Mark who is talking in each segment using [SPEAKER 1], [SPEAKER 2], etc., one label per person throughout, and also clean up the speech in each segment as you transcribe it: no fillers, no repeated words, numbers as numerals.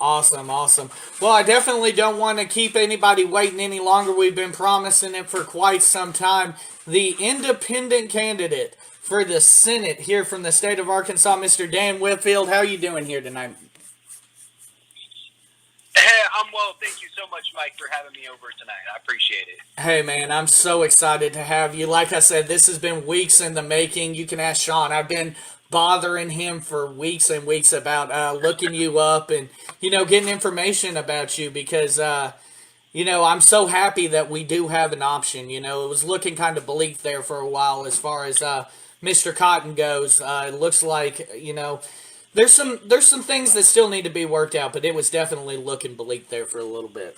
[SPEAKER 1] Awesome, awesome. Well, I definitely don't want to keep anybody waiting any longer. We've been promising it for quite some time. The independent candidate for the Senate here from the state of Arkansas, Mr. Dan Whitfield. How are you doing here tonight?
[SPEAKER 2] Hey, I'm well. Thank you so much, Mike, for having me over tonight. I appreciate it.
[SPEAKER 1] Hey, man, I'm so excited to have you. Like I said, this has been weeks in the making. You can ask Sean. I've been bothering him for weeks and weeks about looking you up and, getting information about you because I'm so happy that we do have an option. It was looking kind of bleak there for a while as far as Mr. Cotton goes. It looks like there's some things that still need to be worked out, but it was definitely looking bleak there for a little bit.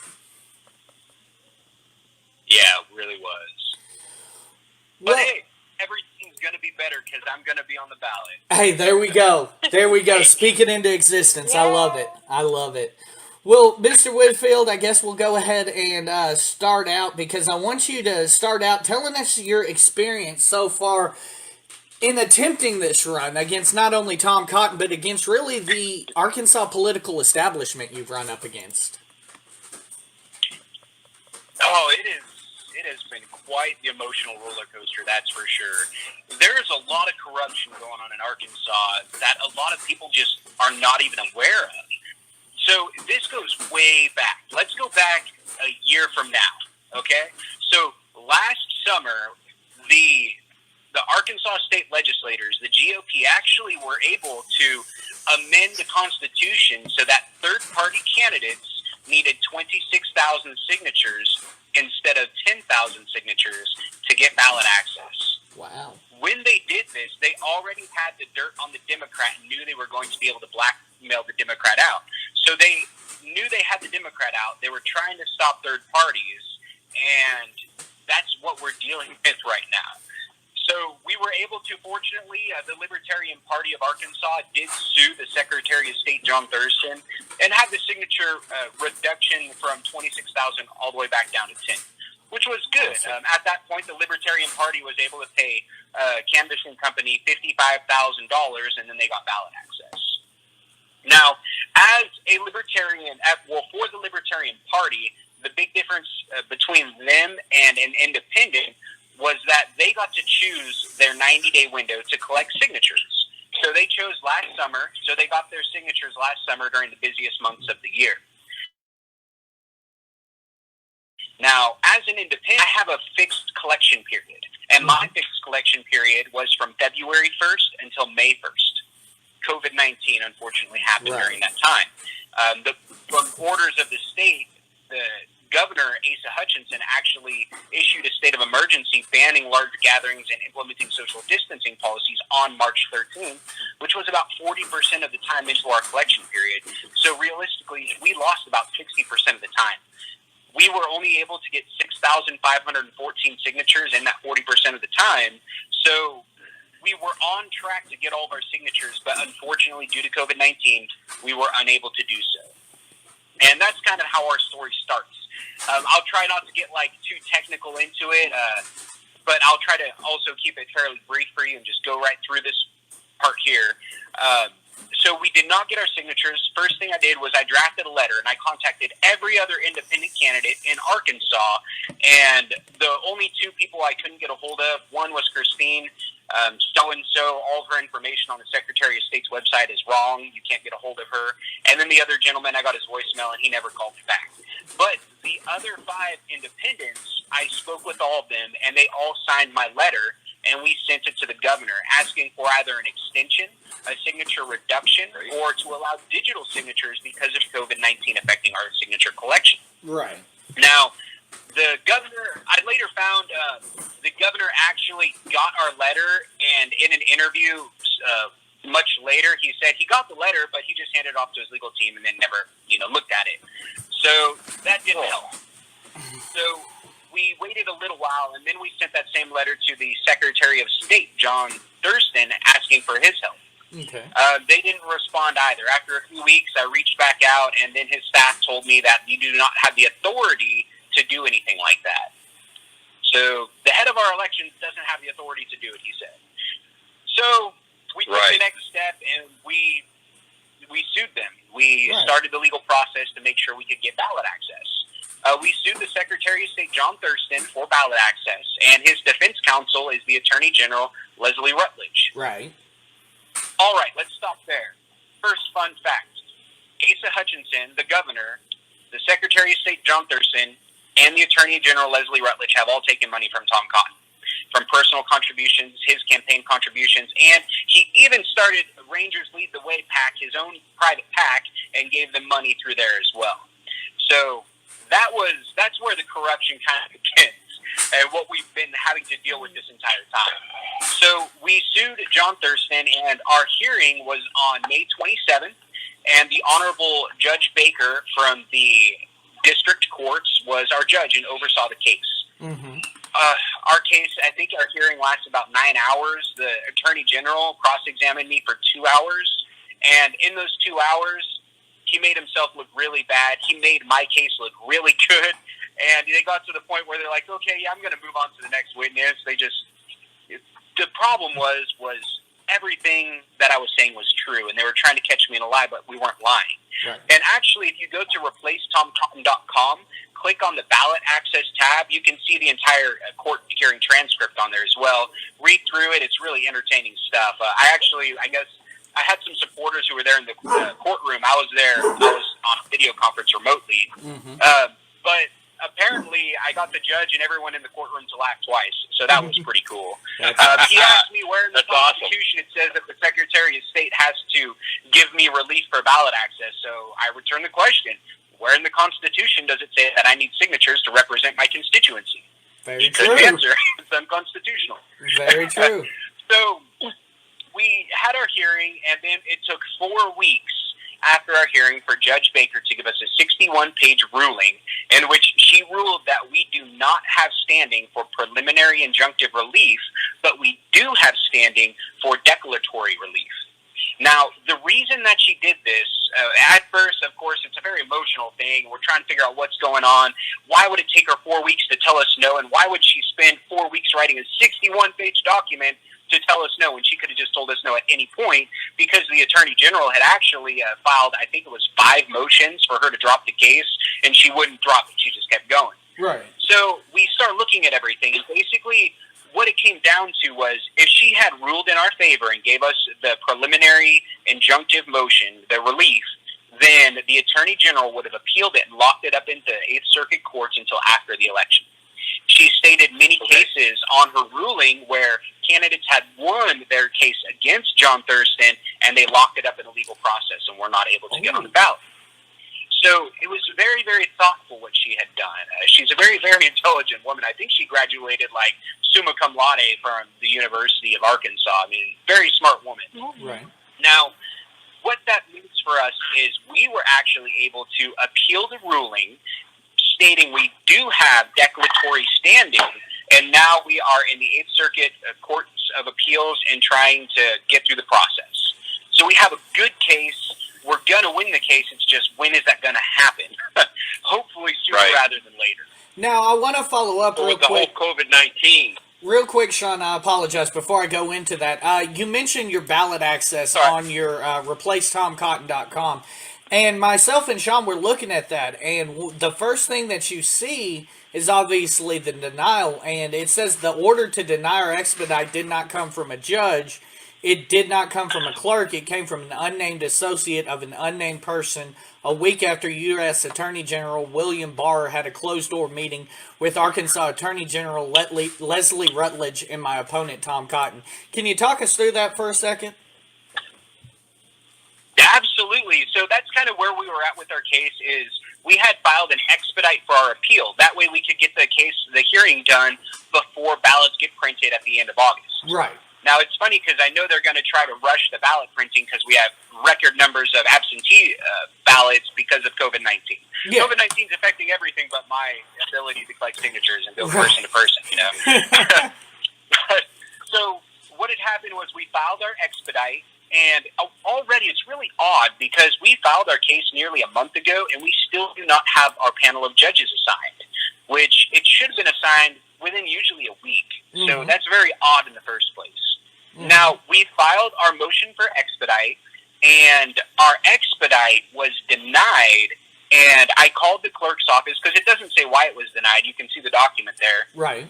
[SPEAKER 2] Yeah, it really was. But
[SPEAKER 1] Well,
[SPEAKER 2] hey, everything's going to be better because I'm going to be on the ballot.
[SPEAKER 1] hey, there we go. There we go. Speak it into existence. I love it. I love it. Well, Mr. Whitfield, I guess we'll go ahead and start out because I want you to start out telling us your experience so far in attempting this run against not only Tom Cotton, but against really the Arkansas political establishment you've run up against.
[SPEAKER 2] Oh, it is. It has been quite the emotional roller coaster, that's for sure. There's a lot of corruption going on in Arkansas that a lot of people just are not even aware of. So this goes way back. Let's go back a year from now, okay? So last summer, the Arkansas state legislators, the GOP, actually were able to amend the Constitution so that third-party candidates needed 26,000 signatures instead of 10,000 signatures to get ballot access.
[SPEAKER 1] Wow.
[SPEAKER 2] When they did this, they already had the dirt on the Democrat and knew they were going to be able to blackmail the Democrat out. So they knew they had the Democrat out. They were trying to stop third parties, and that's what we're dealing with right now. So we were able to, fortunately, the Libertarian Party of Arkansas did sue the Secretary of State, John Thurston, and had the signature reduction from 26,000 all the way back down to 10, which was good. At that point, the Libertarian Party was able to pay canvassing company $55,000, and then they got ballot access. Now, as a Libertarian, for the Libertarian Party, the big difference between them and an independent was that they got to choose their 90-day window to collect signatures. So they chose last summer, so they got their signatures last summer during the busiest months of the year. Now, as an independent, I have a fixed collection period, and my fixed collection period was from February 1st until May 1st. COVID-19, unfortunately, happened during that time. From orders of the state, the Governor Asa Hutchinson actually issued a state of emergency banning large gatherings and implementing social distancing policies on March 13th, which was about 40% of the time into our collection period. So realistically, we lost about 60% of the time. We were only able to get 6,514 signatures in that 40% of the time. So we were on track to get all of our signatures, but unfortunately, due to COVID-19, we were unable to do so. And that's kind of how our story starts. I'll try not to get too technical into it, but I'll try to also keep it fairly brief for you and just go right through this part here. So we did not get our signatures. First thing I did was I drafted a letter, and I contacted every other independent candidate in Arkansas, and the only two people I couldn't get a hold of, one was Christine, so-and-so, all of her information on the Secretary of State's website is wrong. You can't get a hold of her. And then the other gentleman, I got his voicemail, and he never called me back. But the other 5 independents, I spoke with all of them, and they all signed my letter, and we sent it to the governor asking for either an extension, a signature reduction, or to allow digital signatures because of COVID-19 affecting our signature collection.
[SPEAKER 1] Right.
[SPEAKER 2] Now, the governor, I later found the governor actually got our letter, and in an interview much later, he said he got the letter, but he just handed it off to his legal team and then never, looked at it. So that didn't help. So we waited a little while, and then we sent that same letter to the Secretary of State, John Thurston, asking for his help.
[SPEAKER 1] Okay.
[SPEAKER 2] They didn't respond either. After a few weeks, I reached back out, and then his staff told me that you do not have the authority to do anything like that. So the head of our elections doesn't have the authority to do it, he said. So we took the next step, and we we sued them. We started the legal process to make sure we could get ballot access. We sued the Secretary of State, John Thurston, for ballot access, and his defense counsel is the Attorney General, Leslie Rutledge.
[SPEAKER 1] Right.
[SPEAKER 2] All right, let's stop there. First fun fact. Asa Hutchinson, the governor, the Secretary of State, John Thurston, and the Attorney General, Leslie Rutledge, have all taken money from Tom Cotton, from personal contributions, his campaign contributions, and he even started Rangers Lead the Way PAC, his own private PAC, and gave them money through there as well. So that's where the corruption kind of begins, and what we've been having to deal with this entire time. So we sued John Thurston, and our hearing was on May 27th, and the Honorable Judge Baker from the district courts was our judge and oversaw the case.
[SPEAKER 1] Mm-hmm.
[SPEAKER 2] Our case, I think our hearing lasted about 9 hours. The Attorney General cross-examined me for 2 hours, and in those 2 hours, he made himself look really bad. He made my case look really good, and they got to the point where they're like, okay, yeah, I'm going to move on to the next witness. The problem was everything that I was saying was true, and they were trying to catch me in a lie, but we weren't lying.
[SPEAKER 1] Right.
[SPEAKER 2] And actually, if you go to replacetomcotton.com, click on the ballot access tab, you can see the entire court hearing transcript on there as well. Read through it. It's really entertaining stuff. I guess I had some supporters who were there in the courtroom. I was there. I was on a video conference remotely.
[SPEAKER 1] Mm-hmm.
[SPEAKER 2] But apparently, I got the judge and everyone in the courtroom to laugh twice. So that was pretty cool. He asked me where in the Constitution it says that the Secretary of State has to give me relief for ballot access. So I returned the question. Where in the Constitution does it say that I need signatures to represent my constituency?
[SPEAKER 1] Very true.
[SPEAKER 2] Good answer. It's unconstitutional.
[SPEAKER 1] Very true.
[SPEAKER 2] So we had our hearing, and then it took 4 weeks after our hearing for Judge Baker to give us a 61-page ruling in which she ruled that we do not have standing for preliminary injunctive relief, but we do have standing for declaratory relief. Now, the reason that she did this, at first, of course, it's a very emotional thing. We're trying to figure out what's going on. Why would it take her 4 weeks to tell us no? And why would she spend 4 weeks writing a 61-page document to tell us no when she could have just told us no at any point? Because the Attorney General had actually filed, I think it was 5 motions for her to drop the case, and she wouldn't drop it. She just kept going.
[SPEAKER 1] Right.
[SPEAKER 2] So we start looking at everything, and basically what it came down to was if she had ruled in our favor and gave us the preliminary injunctive motion, the relief, then the Attorney General would have appealed it and locked it up into 8th Circuit courts until after the election. She stated many cases on her ruling where candidates had won their case against John Thurston, and they locked it up in a legal process and were not able to get on the ballot. So it was very, very thoughtful what she had done. She's a very, very intelligent woman. I think she graduated like summa cum laude from the University of Arkansas. I mean, very smart woman.
[SPEAKER 1] Right.
[SPEAKER 2] Now, what that means for us is we were actually able to appeal the ruling stating we do have declaratory standing, and now we are in the 8th Circuit Courts of Appeals and trying to get through the process. So we have a good case. We're going to win the case. It's just, when is that going to happen? Hopefully sooner rather than later.
[SPEAKER 1] Now, I want to follow up real quick.
[SPEAKER 2] With the whole COVID-19.
[SPEAKER 1] Real quick, Sean, I apologize. Before I go into that, you mentioned your ballot access on your replacetomcotton.com. And myself and Sean were looking at that. And the first thing that you see is obviously the denial. And it says the order to deny or expedite did not come from a judge. It did not come from a clerk. It came from an unnamed associate of an unnamed person a week after U.S. Attorney General William Barr had a closed-door meeting with Arkansas Attorney General Leslie Rutledge and my opponent, Tom Cotton. Can you talk us through that for a second?
[SPEAKER 2] Absolutely. So that's kind of where we were at with our case is we had filed an expedite for our appeal. That way we could get the hearing done before ballots get printed at the end of August.
[SPEAKER 1] Right.
[SPEAKER 2] Now, it's funny because I know they're going to try to rush the ballot printing because we have record numbers of absentee ballots because of COVID-19. Yeah. COVID-19 is affecting everything but my ability to collect signatures and go person to person, you know. So what had happened was we filed our expedite, and already it's really odd because we filed our case nearly a month ago, and we still do not have our panel of judges assigned, which it should have been assigned within usually a week. Mm-hmm. So that's very odd in the first place. Mm-hmm. Now, we filed our motion for expedite, and our expedite was denied. And I called the clerk's office because it doesn't say why it was denied. You can see the document there.
[SPEAKER 1] Right.
[SPEAKER 2] And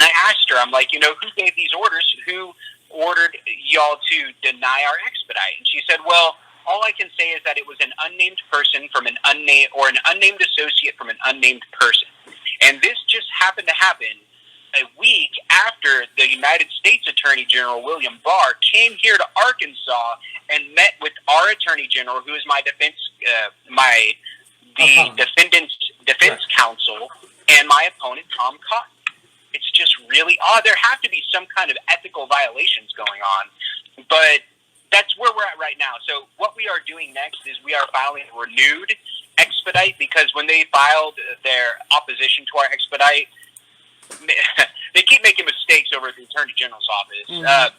[SPEAKER 2] I asked her, I'm like, who gave these orders? Who ordered y'all to deny our expedite? And she said, well, all I can say is that it was an unnamed person from an unnamed associate from an unnamed person. And this just happened to happen a week after the United States Attorney General, William Barr, came here to Arkansas and met with our Attorney General, who is my defense counsel, and my opponent, Tom Cotton. It's just really odd. There have to be some kind of ethical violations going on, but that's where we're at right now. So what we are doing next is we are filing a renewed expedite, because when they filed their opposition to our expedite, they keep making mistakes over at the Attorney General's office. Mm-hmm.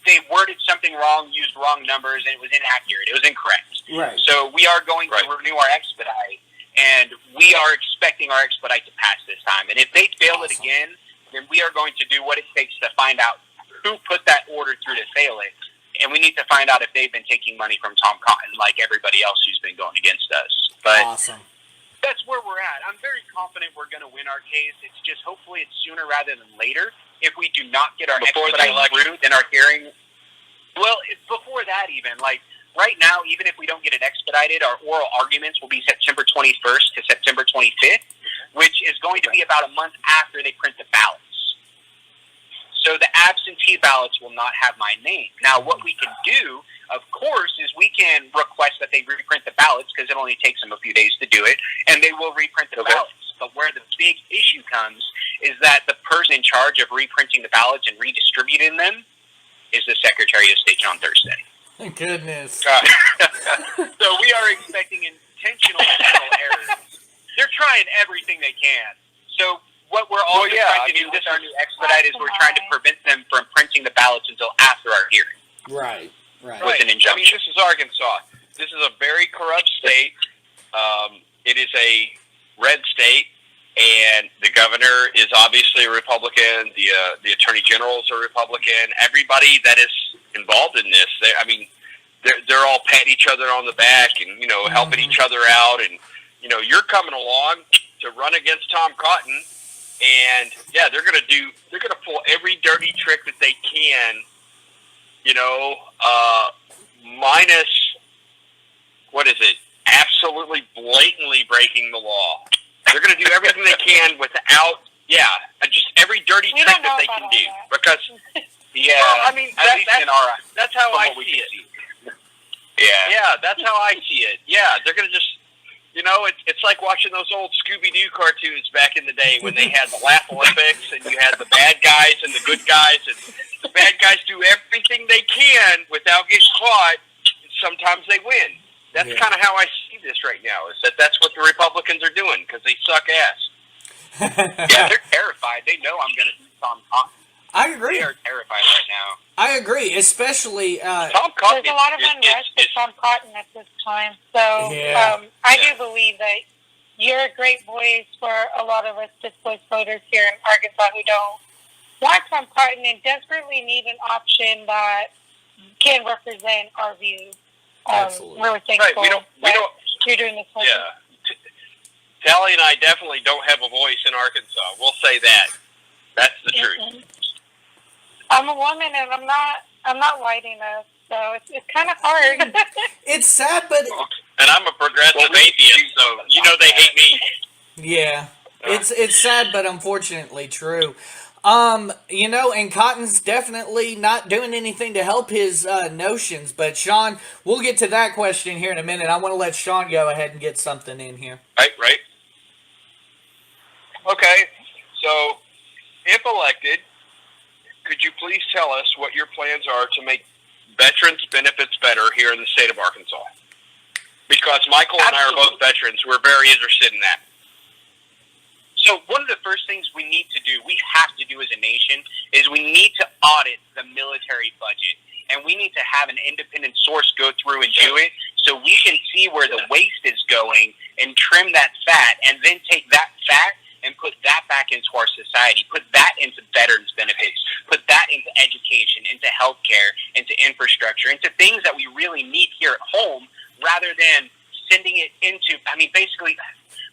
[SPEAKER 2] They worded something wrong, used wrong numbers, and it was inaccurate. It was incorrect.
[SPEAKER 1] Right.
[SPEAKER 2] So we are going to renew our expedite, and we are expecting our expedite to pass this time. And if they fail it again, then we are going to do what it takes to find out who put that order through to fail it. And we need to find out if they've been taking money from Tom Cotton like everybody else who's been going against us. But that's where we're at. I'm very confident we're going to win our case. It's just hopefully it's sooner rather than later. If we do not get our expedite through, then our hearing... Well, before that even, like right now, even if we don't get it expedited, our oral arguments will be September 21st to September 25th, which is going to be about a month after they print the ballots. So the absentee ballots will not have my name. Now, what we can do, of course, is we can request that they reprint the ballots, because it only takes them a few days to do it, and they will reprint the ballots. But where the big issue comes is that the person in charge of reprinting the ballots and redistributing them is the Secretary of State, John Thurston.
[SPEAKER 1] Thank goodness.
[SPEAKER 2] So we are expecting intentional errors. They're trying everything they can. So what we're also trying to do with our new expedite is we're trying to prevent them from printing the ballots until after our hearing.
[SPEAKER 1] Right.
[SPEAKER 2] With an injunction.
[SPEAKER 3] I mean, this is Arkansas. This is a very corrupt state. It is a red state, and the governor is obviously a Republican. The attorney generals are Republican. Everybody that is involved in this, they're all patting each other on the back and helping each other out. And you're coming along to run against Tom Cotton, and they're gonna pull every dirty trick that they can. Minus absolutely blatantly breaking the law. They're going to do everything they can without, just every dirty trick that they can do. Because, that's how I see it. Yeah, that's how I see it. Yeah, they're going to just, it's like watching those old Scooby-Doo cartoons back in the day when they had the Laugh Olympics and you had the bad guys and the good guys, and the bad guys do everything they can without getting caught, and sometimes they win. That's kind of how I see this right now, is that's what the Republicans are doing, because they suck ass.
[SPEAKER 2] They're terrified. They know I'm going to do Tom Cotton.
[SPEAKER 1] I agree.
[SPEAKER 2] They are terrified right now.
[SPEAKER 1] I agree, especially...
[SPEAKER 2] Tom Cotton
[SPEAKER 4] there's a lot of unrest with Tom Cotton at this time, so I do believe that you're a great voice for a lot of us displaced voters here in Arkansas who don't want Tom Cotton and desperately need an option that can represent our views.
[SPEAKER 1] Absolutely.
[SPEAKER 4] Really thankful
[SPEAKER 3] we don't,
[SPEAKER 4] you're doing this.
[SPEAKER 3] Tally and I definitely don't have a voice in Arkansas. We'll say that. That's the truth.
[SPEAKER 4] I'm a woman, and I'm not white enough, so it's kind of hard.
[SPEAKER 1] It's sad, but...
[SPEAKER 3] And I'm a progressive atheist, so they hate me.
[SPEAKER 1] Yeah. It's sad, but unfortunately true. And Cotton's definitely not doing anything to help his notions. But Sean, we'll get to that question here in a minute. I want to let Sean go ahead and get something in here.
[SPEAKER 3] Right. Okay, so if elected, could you please tell us what your plans are to make veterans' benefits better here in the state of Arkansas? Because Michael and I are both veterans. We're very interested in that.
[SPEAKER 2] So one of the first things we have to do as a nation, is we need to audit the military budget. And we need to have an independent source go through and do it, so we can see where the waste is going and trim that fat, and then take that fat and put that back into our society, put that into veterans benefits, put that into education, into healthcare, into infrastructure, into things that we really need here at home, rather than sending it into, basically,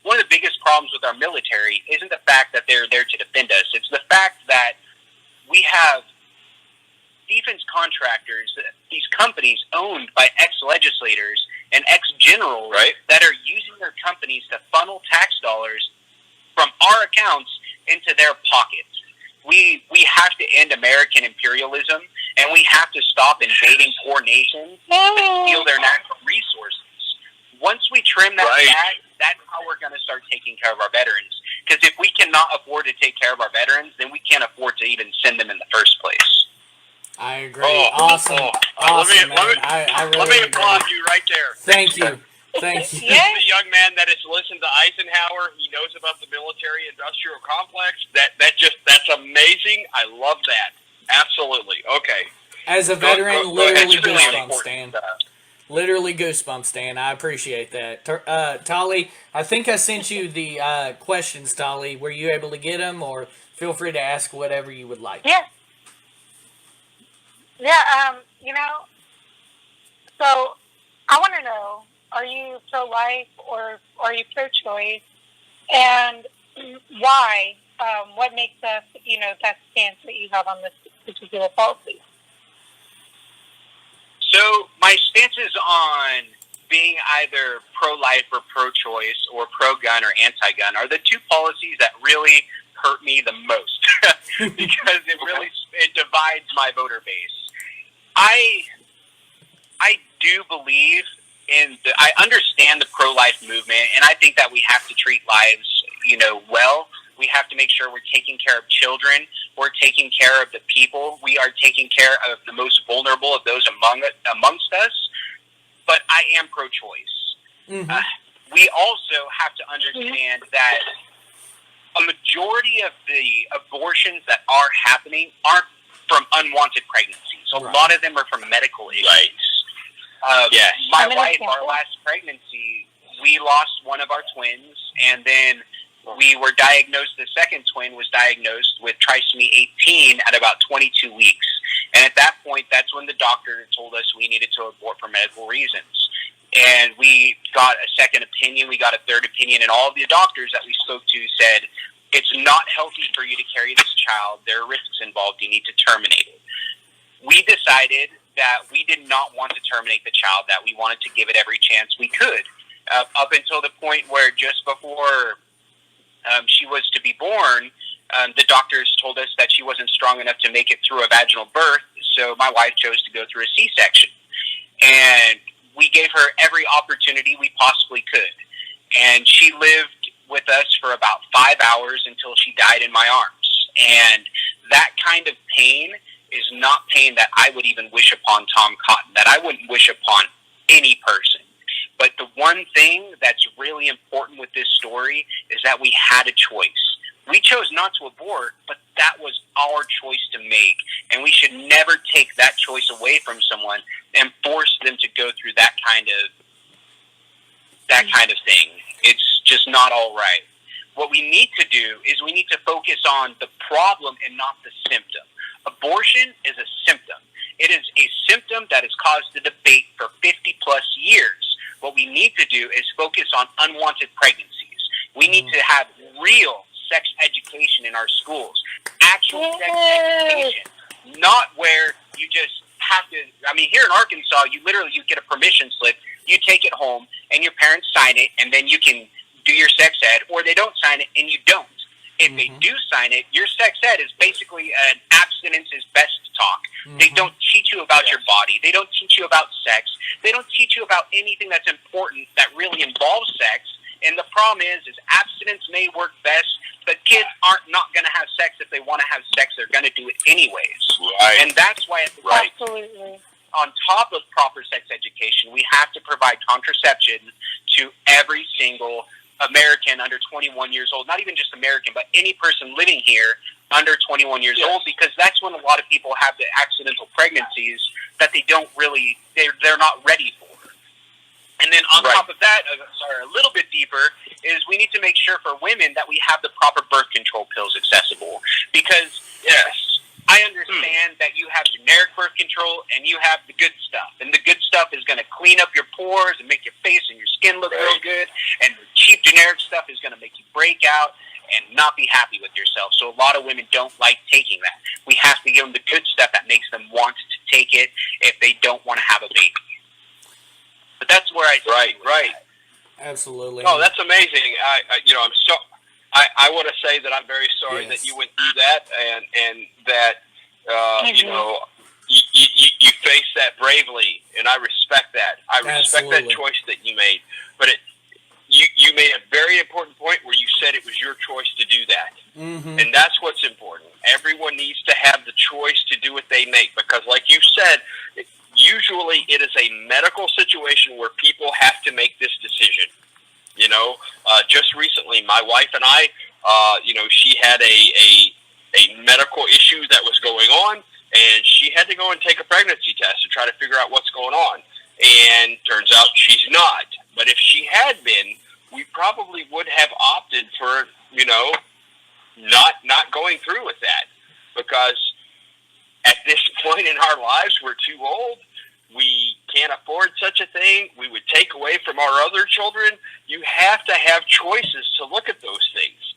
[SPEAKER 2] one of the biggest problems with our military isn't the fact that they're there to defend us. It's the fact that we have defense contractors, these companies owned by ex-legislators and ex-generals,
[SPEAKER 3] right,
[SPEAKER 2] that are using their companies to funnel tax dollars from our accounts into their pockets. We have to end American imperialism, and we have to stop invading poor nations to steal their natural resources. Once we trim that fat, that's how we're going to start taking care of our veterans. Because if we cannot afford to take care of our veterans, then we can't afford to even send them in the first place.
[SPEAKER 1] I agree. Awesome. Awesome, man. I really
[SPEAKER 3] let me
[SPEAKER 1] agree.
[SPEAKER 3] applaud you right there.
[SPEAKER 1] Thank you. Thank you.
[SPEAKER 3] This is a young man that has listened to Eisenhower. He knows about the military-industrial complex. That's amazing. I love that. Absolutely. Okay.
[SPEAKER 1] As a veteran, literally
[SPEAKER 3] really
[SPEAKER 1] goosebumps, Stan. Literally goosebumps, Stan. I appreciate that. Tolly, I think I sent you the questions, Tolly. Were you able to get them, or feel free to ask whatever you would like?
[SPEAKER 4] Yeah. Yeah, so I want to know, are you pro-life or are you pro-choice? And why? What makes us, that stance that you have on this particular policy?
[SPEAKER 2] So my stances on being either pro-life or pro-choice or pro-gun or anti-gun are the two policies that really hurt me the most because it divides my voter base. I do believe I understand the pro-life movement, and I think that we have to treat lives, well. We have to make sure we're taking care of children. We're taking care of the people. We are taking care of the most vulnerable of those amongst us. But I am pro-choice. Mm-hmm. We also have to understand that a majority of the abortions that are happening aren't from unwanted pregnancies. A lot of them are from medical issues. My wife, our last pregnancy, we lost one of our twins, and then we were diagnosed, the second twin was diagnosed with trisomy 18 at about 22 weeks. And at that point, that's when the doctor told us we needed to abort for medical reasons. And we got a second opinion, we got a third opinion, and all of the doctors that we spoke to said, it's not healthy for you to carry this child. There are risks involved. You need to terminate it. We decided that we did not want to terminate the child, that we wanted to give it every chance we could. Up until the point where just before she was to be born, the doctors told us that she wasn't strong enough to make it through a vaginal birth, so my wife chose to go through a C-section. And we gave her every opportunity we possibly could. And she lived with us for about 5 hours until she died in my arms. And that kind of pain is not pain that I would even wish upon Tom Cotton, that I wouldn't wish upon any person. But the one thing that's really important with this story is that we had a choice. We chose not to abort, but that was our choice to make. And we should never take that choice away from someone and force them to go through that kind of thing. It's just not all right. What we need to do is we need to focus on the problem and not the symptom. Abortion is a symptom. It is a symptom that has caused the debate for 50 plus years. What we need to do is focus on unwanted pregnancies. We need to have real sex education in our schools. Actual sex education. Not where you just have to, here in Arkansas, you get a permission slip, you take it home, and your parents sign it, and then you can do your sex ed, or they don't sign it, and you don't. If they do sign it, your sex ed is basically an abstinence is best talk. They don't teach you about your body. They don't teach you about sex. They don't teach you about anything that's important that really involves sex. And the problem is abstinence may work best, but kids aren't not going to have sex if they want to have sex. They're going to do it anyways.
[SPEAKER 3] Right.
[SPEAKER 2] And that's why
[SPEAKER 4] Absolutely.
[SPEAKER 2] On top of proper sex education, we have to provide contraception to every single American under 21 years old, not even just American, but any person living here under 21 years old, because that's when a lot of people have the accidental pregnancies that they're not ready for. And then on top of that, a little bit deeper, is we we need to make sure for women that we have the proper birth control pills accessible. Because, yes, I understand that you have generic birth control and you have the good stuff. And the good stuff is going to clean up your pores and make your face and your skin look real good. And the cheap generic stuff is going to make you break out and not be happy with yourself. So a lot of women don't like taking that. We have to give them the good stuff that makes them want to take it if they don't want to have a baby. But that's where I
[SPEAKER 3] right.
[SPEAKER 2] That.
[SPEAKER 1] Absolutely.
[SPEAKER 3] Oh, that's amazing. I want to say that I'm very sorry that you went through that, and that you faced that bravely, and I respect that. I respect that choice that you made. But you made a very important point where you said it was your choice to do that, and that's what's important. Everyone needs to have the choice to do what they make, because, like you said, usually it is a medical situation where people have to make this decision. Just recently, my wife and I, she had a medical issue that was going on, and she had to go and take a pregnancy test to try to figure out what's going on. And turns out she's not. But if she had been, we probably would have opted for, not going through with that. Because at this point in our lives, we're too old. We can't afford such a thing. We would take away from our other children. You have to have choices to look at those things,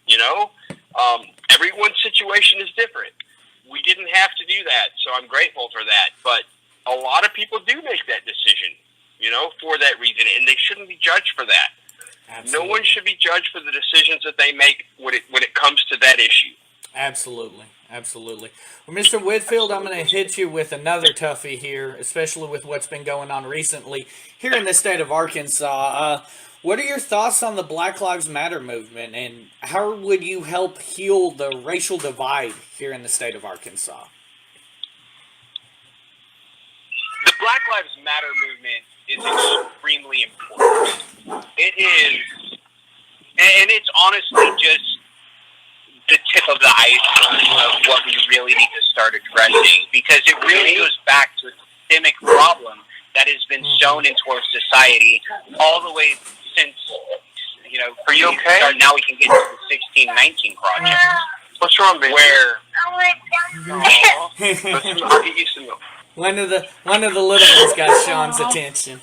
[SPEAKER 3] Everyone's situation is different. We didn't have to do that, so I'm grateful for that. But a lot of people do make that decision, for that reason, and they shouldn't be judged for that. Absolutely. No one should be judged for the decisions that they make when it comes to that issue.
[SPEAKER 1] Absolutely. Well, Mr. Whitfield, I'm going to hit you with another toughie here, especially with what's been going on recently here in the state of Arkansas. What are your thoughts on the Black Lives Matter movement, and how would you help heal the racial divide here in the state of Arkansas?
[SPEAKER 2] The Black Lives Matter movement is extremely important. It is, and it's honestly just the tip of the iceberg of what we really need to start addressing, because it really goes back to a systemic problem that has been sown into our society all the way since,
[SPEAKER 3] Are you okay?
[SPEAKER 2] Now we can get to the 1619 project.
[SPEAKER 3] What's wrong, baby?
[SPEAKER 2] Where?
[SPEAKER 3] I'll get you some milk.
[SPEAKER 1] One of the little ones got Sean's attention.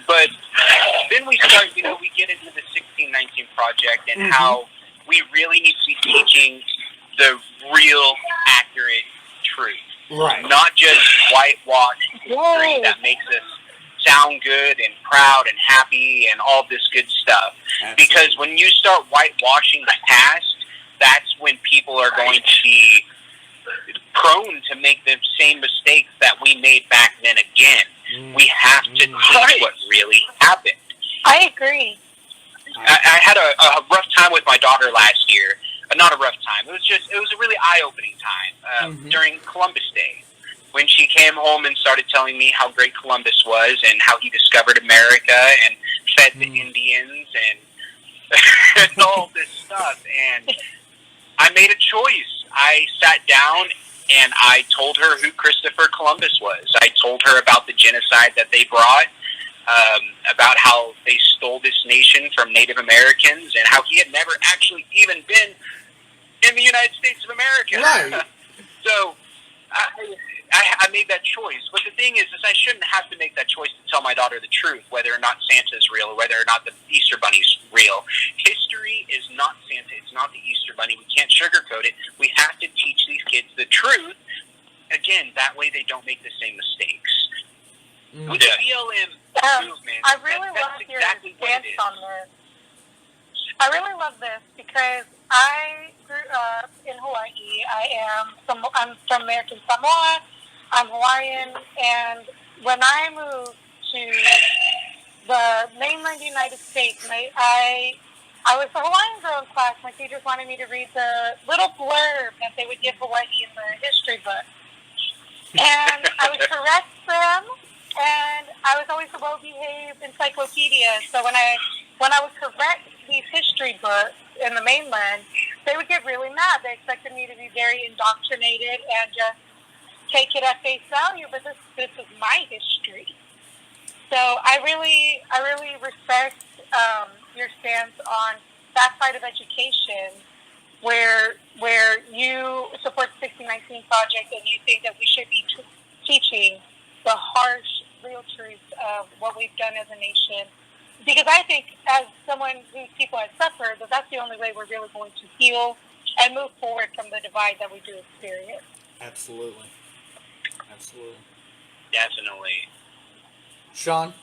[SPEAKER 2] But then we start, we get into the 1619 project and how we really need to be teaching the real, accurate truth.
[SPEAKER 1] Right.
[SPEAKER 2] Not just whitewashed history that makes us sound good and proud and happy and all this good stuff. Absolutely. Because when you start whitewashing the past, that's when people are going to be prone to make the same mistakes that we made back then again. We have to teach what really happened.
[SPEAKER 4] I agree.
[SPEAKER 2] I had a rough time with my daughter last year. Not a rough time. It was a really eye-opening time during Columbus Day, when she came home and started telling me how great Columbus was and how he discovered America and fed the Indians and all this stuff. And I made a choice. I sat down and I told her who Christopher Columbus was. I told her about the genocide that they brought, about how they stole this nation from Native Americans, and how he had never actually even been in the United States of America.
[SPEAKER 1] Right.
[SPEAKER 2] So I made that choice. But the thing is I shouldn't have to make that choice to tell my daughter the truth, whether or not Santa's real or whether or not the Easter Bunny's real. History is not Santa. It's not the Easter Bunny. We can't sugarcoat it. We have to teach these kids the truth. Again, that way they don't make the same mistakes. With the BLM movement,
[SPEAKER 4] I really love
[SPEAKER 2] that's
[SPEAKER 4] your
[SPEAKER 2] exactly
[SPEAKER 4] stance on this. I really love this because I grew up in Hawaii. I'm from American Samoa. I'm Hawaiian, and when I moved to the mainland United States, I was a Hawaiian girl in class. My teachers wanted me to read the little blurb that they would give Hawaii in the history book, and I would correct them. And I was always a well-behaved encyclopedia. So when I would correct these history books in the mainland, they would get really mad. They expected me to be very indoctrinated and just take it at face value, but this is my history. So I really respect your stance on that side of education, where you support the 1619 Project and you think that we should be teaching the harsh, real truths of what we've done as a nation. Because I think, as someone whose people have suffered, that that's the only way we're really going to heal and move forward from the divide that we do experience.
[SPEAKER 1] Absolutely. Absolutely.
[SPEAKER 2] Definitely.
[SPEAKER 1] Sean?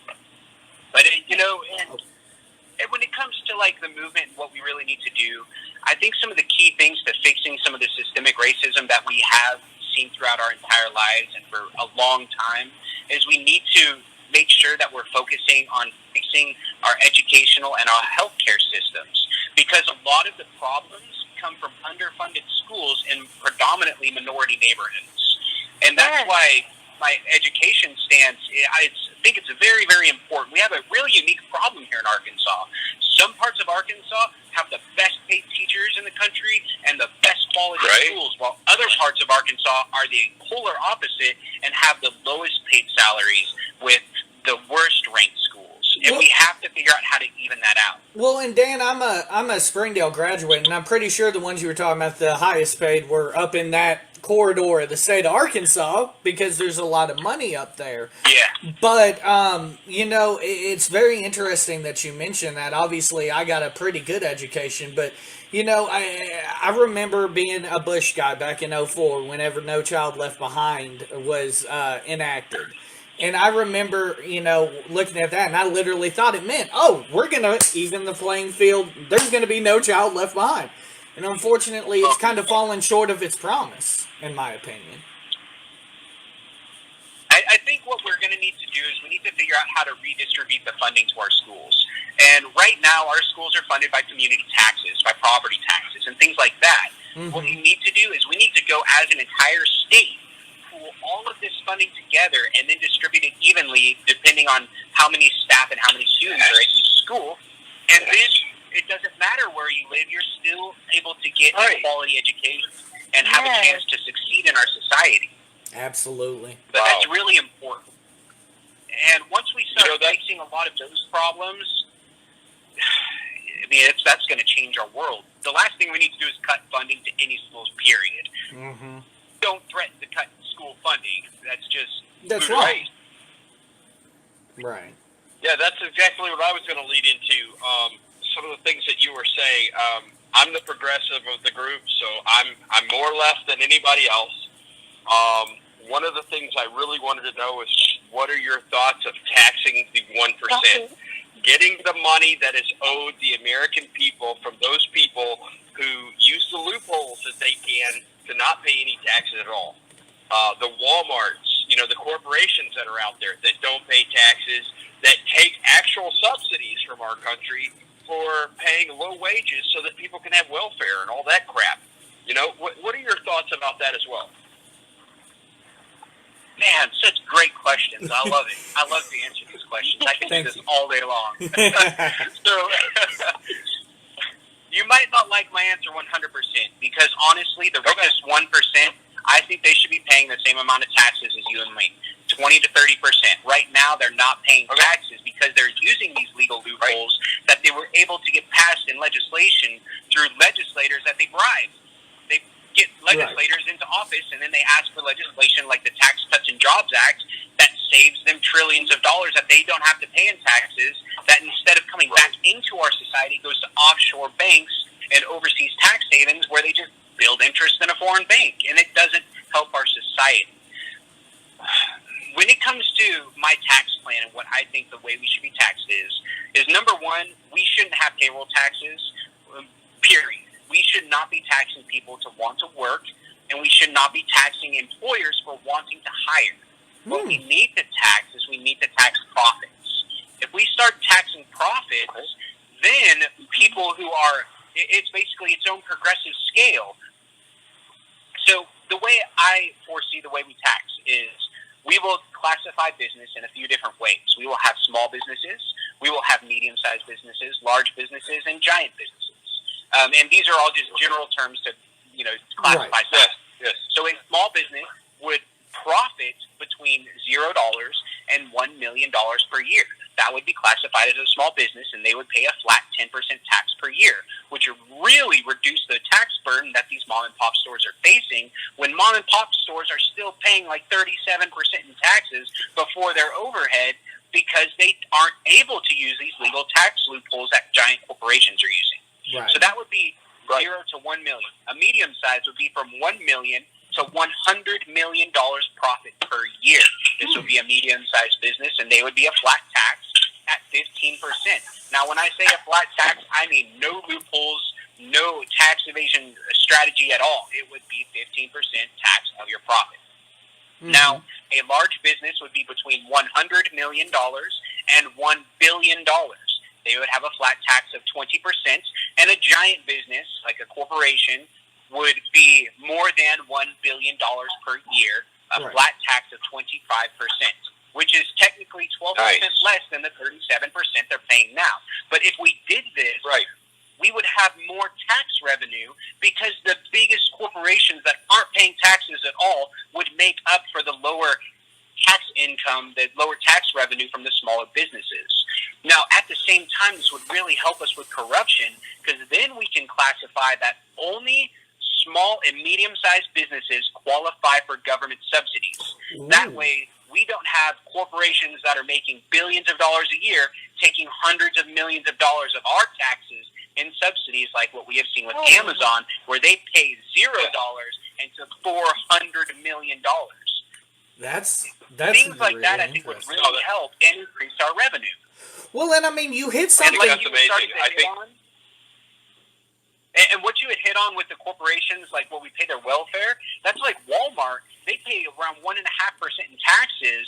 [SPEAKER 2] But, and when it comes to, like, the movement, what we really need to do, I think some of the key things to fixing some of the systemic racism that we have seen throughout our entire lives and for a long time is we need to make sure that we're focusing on fixing our educational and our healthcare systems, because a lot of the problems come from underfunded schools in predominantly minority neighborhoods. And that's why my education stance, I think it's very, very important. We have a really unique problem here in Arkansas. Some parts of Arkansas have the best paid teachers in the country and the best quality schools, while other parts of Arkansas are the polar opposite and have the lowest paid salaries with the worst ranked schools. And we have to figure out how to even that out.
[SPEAKER 1] Well, and Dan, I'm a Springdale graduate, and I'm pretty sure the ones you were talking about, the highest paid, were up in that corridor of the state of Arkansas, because there's a lot of money up there.
[SPEAKER 2] Yeah.
[SPEAKER 1] But, it's very interesting that you mentioned that. Obviously, I got a pretty good education, but, I remember being a Bush guy back in 2004 whenever No Child Left Behind was enacted. And I remember, looking at that, and I literally thought it meant, we're going to even the playing field. There's going to be no child left behind. And unfortunately, it's kind of fallen short of its promise, in my opinion.
[SPEAKER 2] I think what we're going to need to do is we need to figure out how to redistribute the funding to our schools. And right now, our schools are funded by community taxes, by property taxes, and things like that. Mm-hmm. What we need to do is we need to go as an entire state, pool all of this funding together, and then distribute it evenly depending on how many staff and how many students are at each school. And then it doesn't matter where you live, you're still able to get a quality education and have a chance to succeed in our society. Absolutely. But that's really important. And once we start fixing a lot of those problems, that's going to change our world. The last thing we need to do is cut funding to any schools, period. Mm-hmm. Don't threaten to cut school funding. That's
[SPEAKER 1] right. Right.
[SPEAKER 3] Yeah, that's exactly what I was going to lead into. Some of the things that you were saying. I'm the progressive of the group, so I'm more left than anybody else. One of the things I really wanted to know is, what are your thoughts of taxing the 1%? Getting the money that is owed the American people from those people who use the loopholes that they can to not pay any taxes at all. The Walmarts, the corporations that are out there that don't pay taxes, that take actual subsidies from our country for paying low wages so that people can have welfare and all that crap. What are your thoughts about that as well?
[SPEAKER 2] Man, such great questions. I love it. I love to answer these questions. I can do this all day long. So, you might not like my answer 100%, because honestly, the richest 1%, I think they should be paying the same amount of taxes as you and me, 20 to 30%. Right now, they're not paying taxes because they're using these legal loopholes that they were able to get passed in legislation through legislators that they bribed. They get legislators into office, and then they ask for legislation like the Tax Cuts and Jobs Act that saves them trillions of dollars that they don't have to pay in taxes, that instead of coming back into our society goes to offshore banks and overseas tax havens where they just build interest in a foreign bank, and it doesn't help our society. When it comes to my tax plan and what I think the way we should be taxed is number one, we shouldn't have payroll taxes, period. We should not be taxing people to want to work, and we should not be taxing employers for wanting to hire. What we need to tax is we need to tax profits. If we start taxing profits, then people who are, it's basically its own progressive scale. So the way I foresee the way we tax is we will classify business in a few different ways. We will have small businesses, we will have medium-sized businesses, large businesses, and giant businesses. And these are all just general terms to, classify stuff.
[SPEAKER 3] Yes.
[SPEAKER 2] So a small business would profit between $0 and $1 million per year. That would be classified as a small business, and they would pay a flat 10% tax per year, which would really reduce the tax burden that these mom and pop stores are facing when mom and pop stores are still paying like 37% in taxes before their overhead because they aren't able to use these legal tax loopholes that giant corporations are using.
[SPEAKER 1] Right.
[SPEAKER 2] So that would be 0 to 1 million. A medium size would be from 1 million to $100 million profit per year. This would be a medium-sized business, and they would be a flat tax at 15%. Now, when I say a flat tax, I mean no loopholes, no tax evasion strategy at all. It would be 15% tax of your profit. Mm-hmm. Now, a large business would be between $100 million and $1 billion. They would have a flat tax of 20%, and a giant business, like a corporation, would be more than $1 billion per year, a flat tax of 25%, which is technically 12% less than the 37% they're paying now. But if we did this, we would have more tax revenue because the biggest corporations that aren't paying taxes at all would make up for the lower tax income, the lower tax revenue from the smaller businesses. Now, at the same time, this would really help us with corruption because then we can classify that only small and medium-sized businesses qualify for government subsidies. Ooh. That way, we don't have corporations that are making billions of dollars a year taking hundreds of millions of dollars of our taxes in subsidies like what we have seen with Amazon, where they pay $0 and took $400 million.
[SPEAKER 1] That's
[SPEAKER 2] things like
[SPEAKER 1] really
[SPEAKER 2] that. I think would really help and increase our revenue.
[SPEAKER 1] Well, and I mean, you hit something.
[SPEAKER 3] That's amazing. I think.
[SPEAKER 2] And what you had hit on with the corporations, like what we pay their welfare, that's like Walmart. They pay around 1.5% in taxes,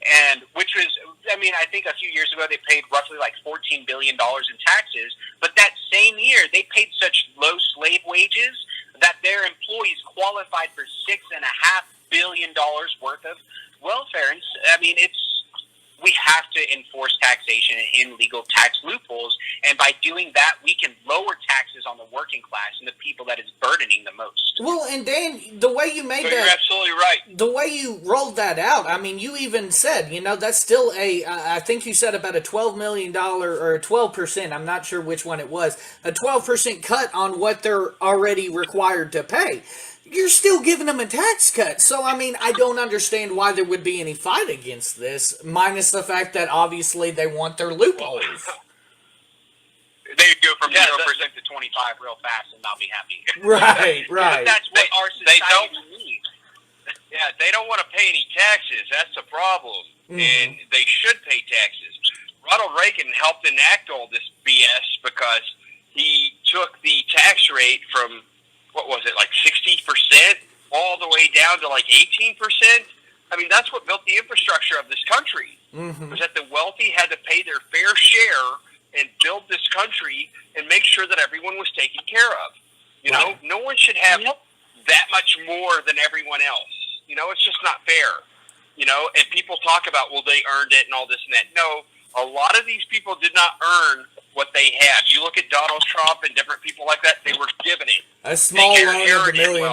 [SPEAKER 2] and which was, I mean, I think a few years ago they paid roughly like $14 billion in taxes. But that same year, they paid such low slave wages that their employees qualified for $6.5 billion worth of welfare. And I mean, we have to enforce taxation and illegal tax loopholes, and by doing that, we can lower taxes on the working class and the people that is burdening the most.
[SPEAKER 1] Well, and Dan, the way you made that,
[SPEAKER 3] you're absolutely right.
[SPEAKER 1] The way you rolled that out, I mean, you even said, that's still I think you said about a $12 million or 12%, I'm not sure which one it was, a 12% cut on what they're already required to pay. You're still giving them a tax cut. So, I mean, I don't understand why there would be any fight against this, minus the fact that obviously they want their loopholes.
[SPEAKER 2] They would go from 0% to 25 real fast and not be happy.
[SPEAKER 1] Right.
[SPEAKER 2] But that's what our society needs.
[SPEAKER 3] Yeah, they don't want to pay any taxes. That's the problem. Mm-hmm. And they should pay taxes. Ronald Reagan helped enact all this BS because he took the tax rate from, what was it, like 60% all the way down to like 18%? I mean, that's what built the infrastructure of this country. Mm-hmm. Was that the wealthy had to pay their fair share and build this country and make sure that everyone was taken care of. You know, no one should have that much more than everyone else. It's just not fair. And people talk about, well, they earned it and all this and that. No, a lot of these people did not earn what they had. You look at Donald Trump and different people like that, they were given it.
[SPEAKER 1] A small loan of $1 million.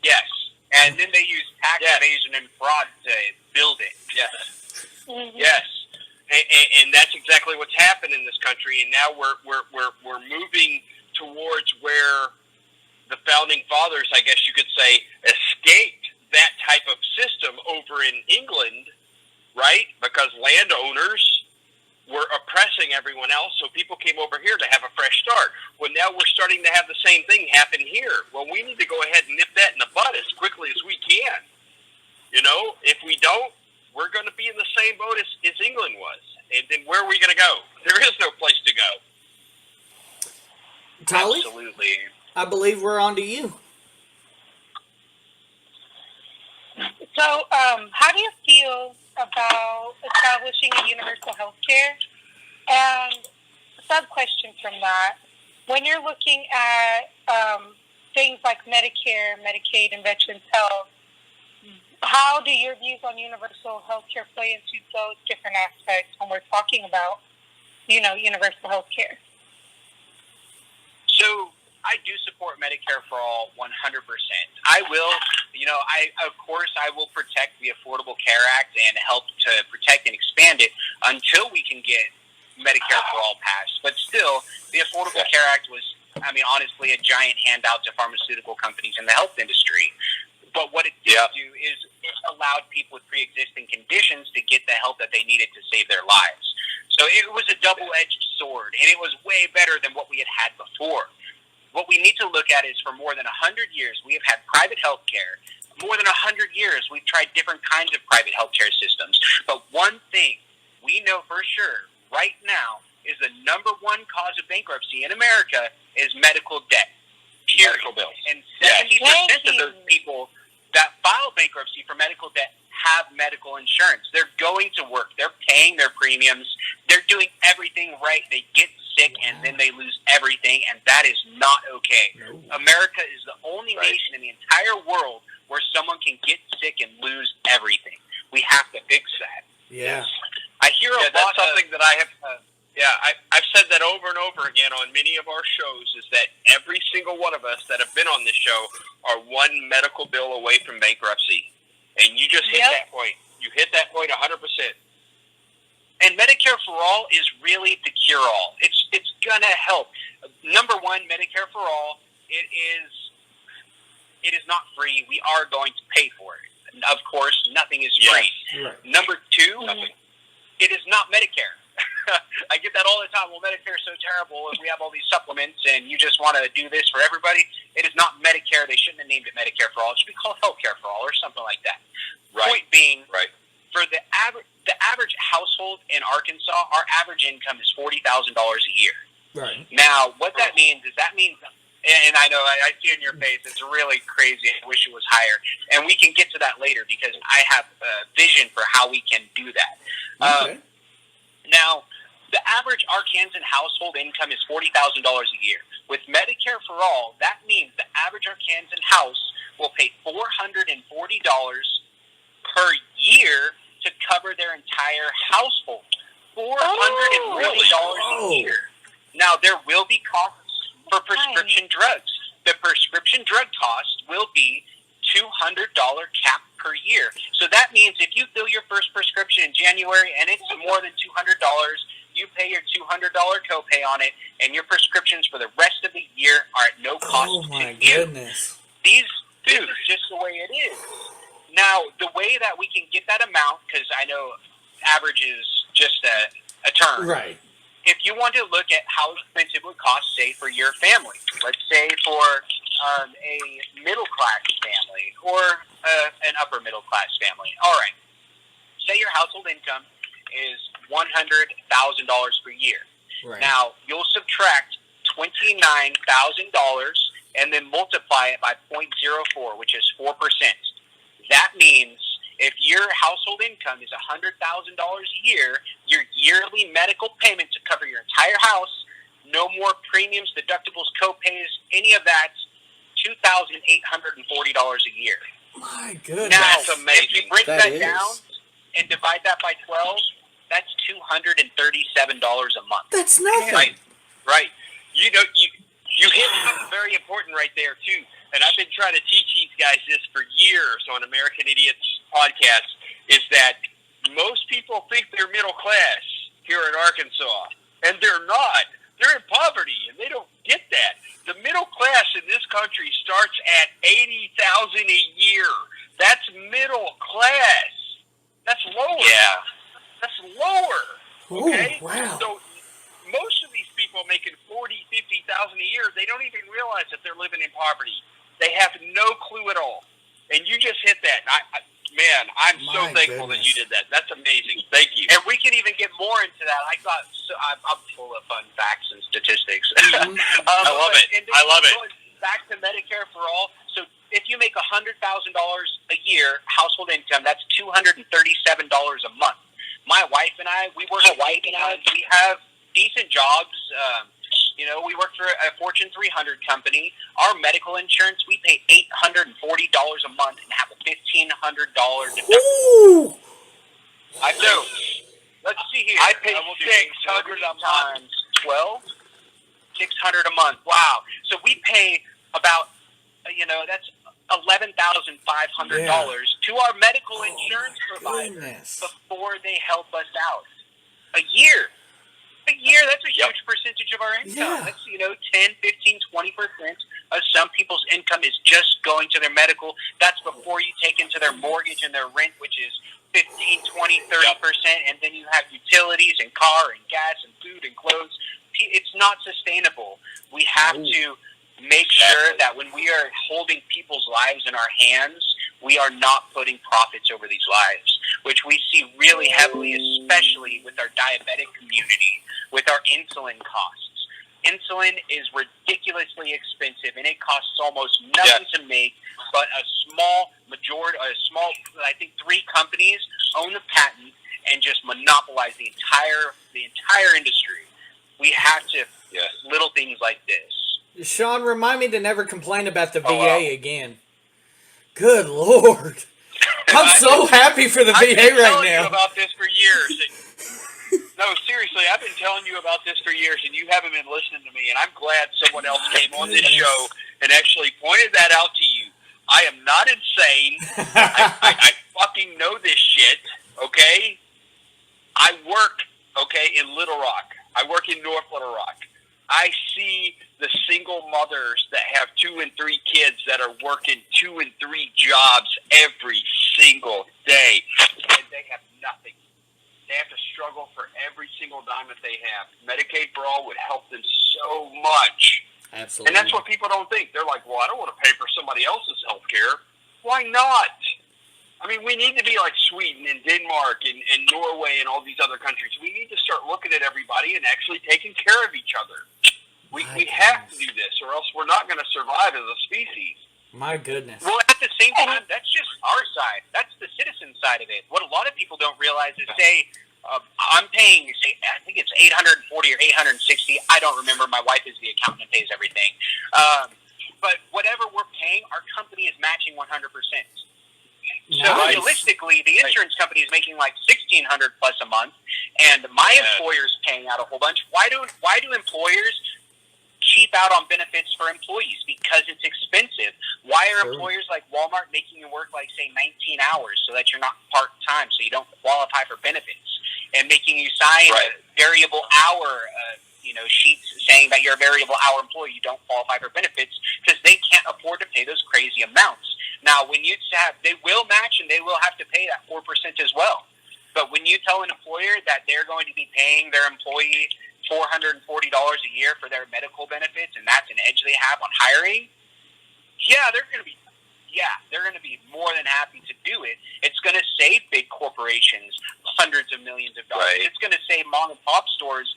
[SPEAKER 2] Yes. And then they use tax evasion and fraud to build it.
[SPEAKER 3] Yes. Mm-hmm. Yes. And that's exactly what's happened in this country. And now we're moving towards where the founding fathers, I guess you could say, escaped that type of system over in England, right? Because landowners were oppressing everyone else, so people came over here to have a fresh start. Well, now we're starting to have the same thing happen here. Well, we need to go ahead and nip that in the bud as quickly as we can. If we don't, we're going to be in the same boat as England was. And then where are we going to go? There is no place to go.
[SPEAKER 1] Tolly?
[SPEAKER 2] Absolutely.
[SPEAKER 1] I believe we're on to you.
[SPEAKER 4] So, how do you feel about establishing a universal health care? And sub-question from that, when you're looking at things like Medicare, Medicaid, and Veterans Health, how do your views on universal health care play into those different aspects when we're talking about, universal health care?
[SPEAKER 2] So, I do support Medicare for all 100%. I will, of course, I will protect the Affordable Care Act and help to protect and expand it until we can get Medicare for all passed. But still, the Affordable Care Act was, honestly, a giant handout to pharmaceutical companies in the health industry. But what it did do is it allowed people with pre-existing conditions to get the help that they needed to save their lives. So it was a double-edged sword, and it was way better than what we had before. What we need to look at is for more than 100 years, we have had private health care. More than 100 years, we've tried different kinds of private health care systems. But one thing we know for sure right now is the number one cause of bankruptcy in America is medical debt. Medical bills. And 70% of those people that file bankruptcy for medical debt have medical insurance. They're going to work. They're paying their premiums. They're doing everything right. They get sick and then they lose everything, and that is not okay. No. America is the only nation in the entire world where someone can get sick and lose everything. We have to fix that.
[SPEAKER 1] Yeah.
[SPEAKER 2] I hear a lot.
[SPEAKER 3] That's something that I have. I've said that over and over again on many of our shows. Is that every single one of us that have been on this show are one medical bill away from bankruptcy, and you just hit that point. You hit that point 100%. And Medicare for All is really the cure-all. It's gonna help. Number one, Medicare for All. It is not free. We are going to pay for it. Of course, nothing is free. Right. Number two, it is not Medicare. I get that all the time. Well, Medicare is so terrible, and we have all these supplements, and you just want to do this for everybody. It is not Medicare. They shouldn't have named it Medicare for All. It should be called Healthcare for All or something like that. Right. Point being, for the average household in Arkansas, our average income is $40,000 a year. Right. Now, what that means is and I know I see in your face, it's really crazy. I wish it was higher. And we can get to that later because I have a vision for how we can do that. Okay. Now, the average Arkansan household income is $40,000 a year. With Medicare for All, that means the average Arkansan house will pay $440 per year to cover their entire household. $440 a year. Now, there will be costs for prescription drugs. The prescription drug cost will be $200 cap per year. So that means if you fill your first prescription in January and it's more than $200, you pay your $200 copay on it, and your prescriptions for the rest of the year are at no cost to you.
[SPEAKER 1] Goodness.
[SPEAKER 2] This is just the way it is. Now, the way that we can get that amount, because I know average is just a term. Right. If you want to look at how expensive it would cost, say, for your family, let's say for a middle-class family or an upper-middle-class family. All right. Say your household income is $100,000 per year. Right. Now, you'll subtract $29,000 and then multiply it by 0.04, which is 4%. That means if your household income is $100,000 a year, your yearly medical payment to cover your entire house, no more premiums, deductibles, copays, any of that, $2,840 a year.
[SPEAKER 1] My goodness.
[SPEAKER 2] Now,
[SPEAKER 3] that's amazing.
[SPEAKER 2] If you break that down and divide that by 12, that's $237 a month.
[SPEAKER 1] That's nothing.
[SPEAKER 3] Right. You know, you hit something very important right there, too. And I've been trying to teach these guys this for years on American Idiots podcast, is that most people think they're middle class here in Arkansas, and they're not. They're in poverty, and they don't get that. The middle class in this country starts at $80,000 a year. That's middle class. That's lower.
[SPEAKER 2] Yeah.
[SPEAKER 3] That's lower. Okay?
[SPEAKER 1] Ooh, wow.
[SPEAKER 3] So most of these people making $40,000, $50,000 a year, they don't even realize that they're living in poverty. They have no clue at all. And you just hit that. I'm so thankful that you did that. That's amazing. Thank you.
[SPEAKER 2] And we can even get more into that. I'm full of fun facts and statistics.
[SPEAKER 3] Mm-hmm. I love it. I love it.
[SPEAKER 2] Back to Medicare for All. So if you make $100,000 a year household income, that's $237 a month. My wife and I, we work. We have decent jobs. We work for a Fortune 300 company. Our medical insurance, we pay $840 a month and have a $1,500 deductible. I do. Let's see here.
[SPEAKER 3] I pay $600 a month.
[SPEAKER 2] Times 12. $600 a month. Wow. So we pay about, that's $11,500 to our medical insurance provider before they help us out. A year, that's a huge percentage of our income.
[SPEAKER 1] Yeah.
[SPEAKER 2] That's, 10, 15, 20% of some people's income is just going to their medical. That's before you take into their mortgage and their rent, which is 15, 20, 30%. And then you have utilities and car and gas and food and clothes. It's not sustainable. We have to make sure that when we are holding people's lives in our hands, we are not putting profits over these lives, which we see really heavily, especially with our diabetic community, with our insulin costs. Insulin is ridiculously expensive, and it costs almost nothing to make, but a small, I think 3 companies own the patent and just monopolize the entire industry. We have to, little things like this.
[SPEAKER 1] Sean, remind me to never complain about the VA again. Good Lord. I'm so happy for the VA right now.
[SPEAKER 3] I've been telling you about this for years. No, seriously, I've been telling you about this for years, and you haven't been listening to me, and I'm glad someone else came on this show and actually pointed that out to you. I am not insane. I fucking know this shit, okay? I work, in Little Rock. I work in North Little Rock. I see the single mothers that have 2 and 3 kids that are working 2 and 3 jobs every single day, and they have nothing. They have to struggle for every single dime that they have. Medicaid for all would help them so much.
[SPEAKER 1] Absolutely.
[SPEAKER 3] And that's what people don't think. They're like, well, I don't want to pay for somebody else's health care. Why not? I mean, we need to be like Sweden and Denmark and Norway and all these other countries. We need to start looking at everybody and actually taking care of each other. We have to do this, or else we're not going to survive as a species.
[SPEAKER 1] My goodness.
[SPEAKER 2] Well, at the same time, that's just our side. That's the citizen side of it. What a lot of people don't realize is, I'm paying, I think it's $840 or $860. I don't remember. My wife is the accountant and pays everything. But whatever we're paying, our company is matching 100%. So realistically, the insurance company is making like $1,600 plus a month, and my employer's paying out a whole bunch. Why do employers cheap out on benefits for employees? Because it's expensive. Why are employers like Walmart making you work like, say, 19 hours so that you're not part-time, so you don't qualify for benefits, and making you sign a variable hour sheets saying that you're a variable hour employee, you don't qualify for benefits because they can't afford to pay those crazy amounts. Now, when you have, they will match and they will have to pay that 4% as well. But when you tell an employer that they're going to be paying their employee $440 a year for their medical benefits, and that's an edge they have on hiring, they're going to be more than happy to do it. It's going to save big corporations hundreds of millions of dollars. It's going to save mom and pop stores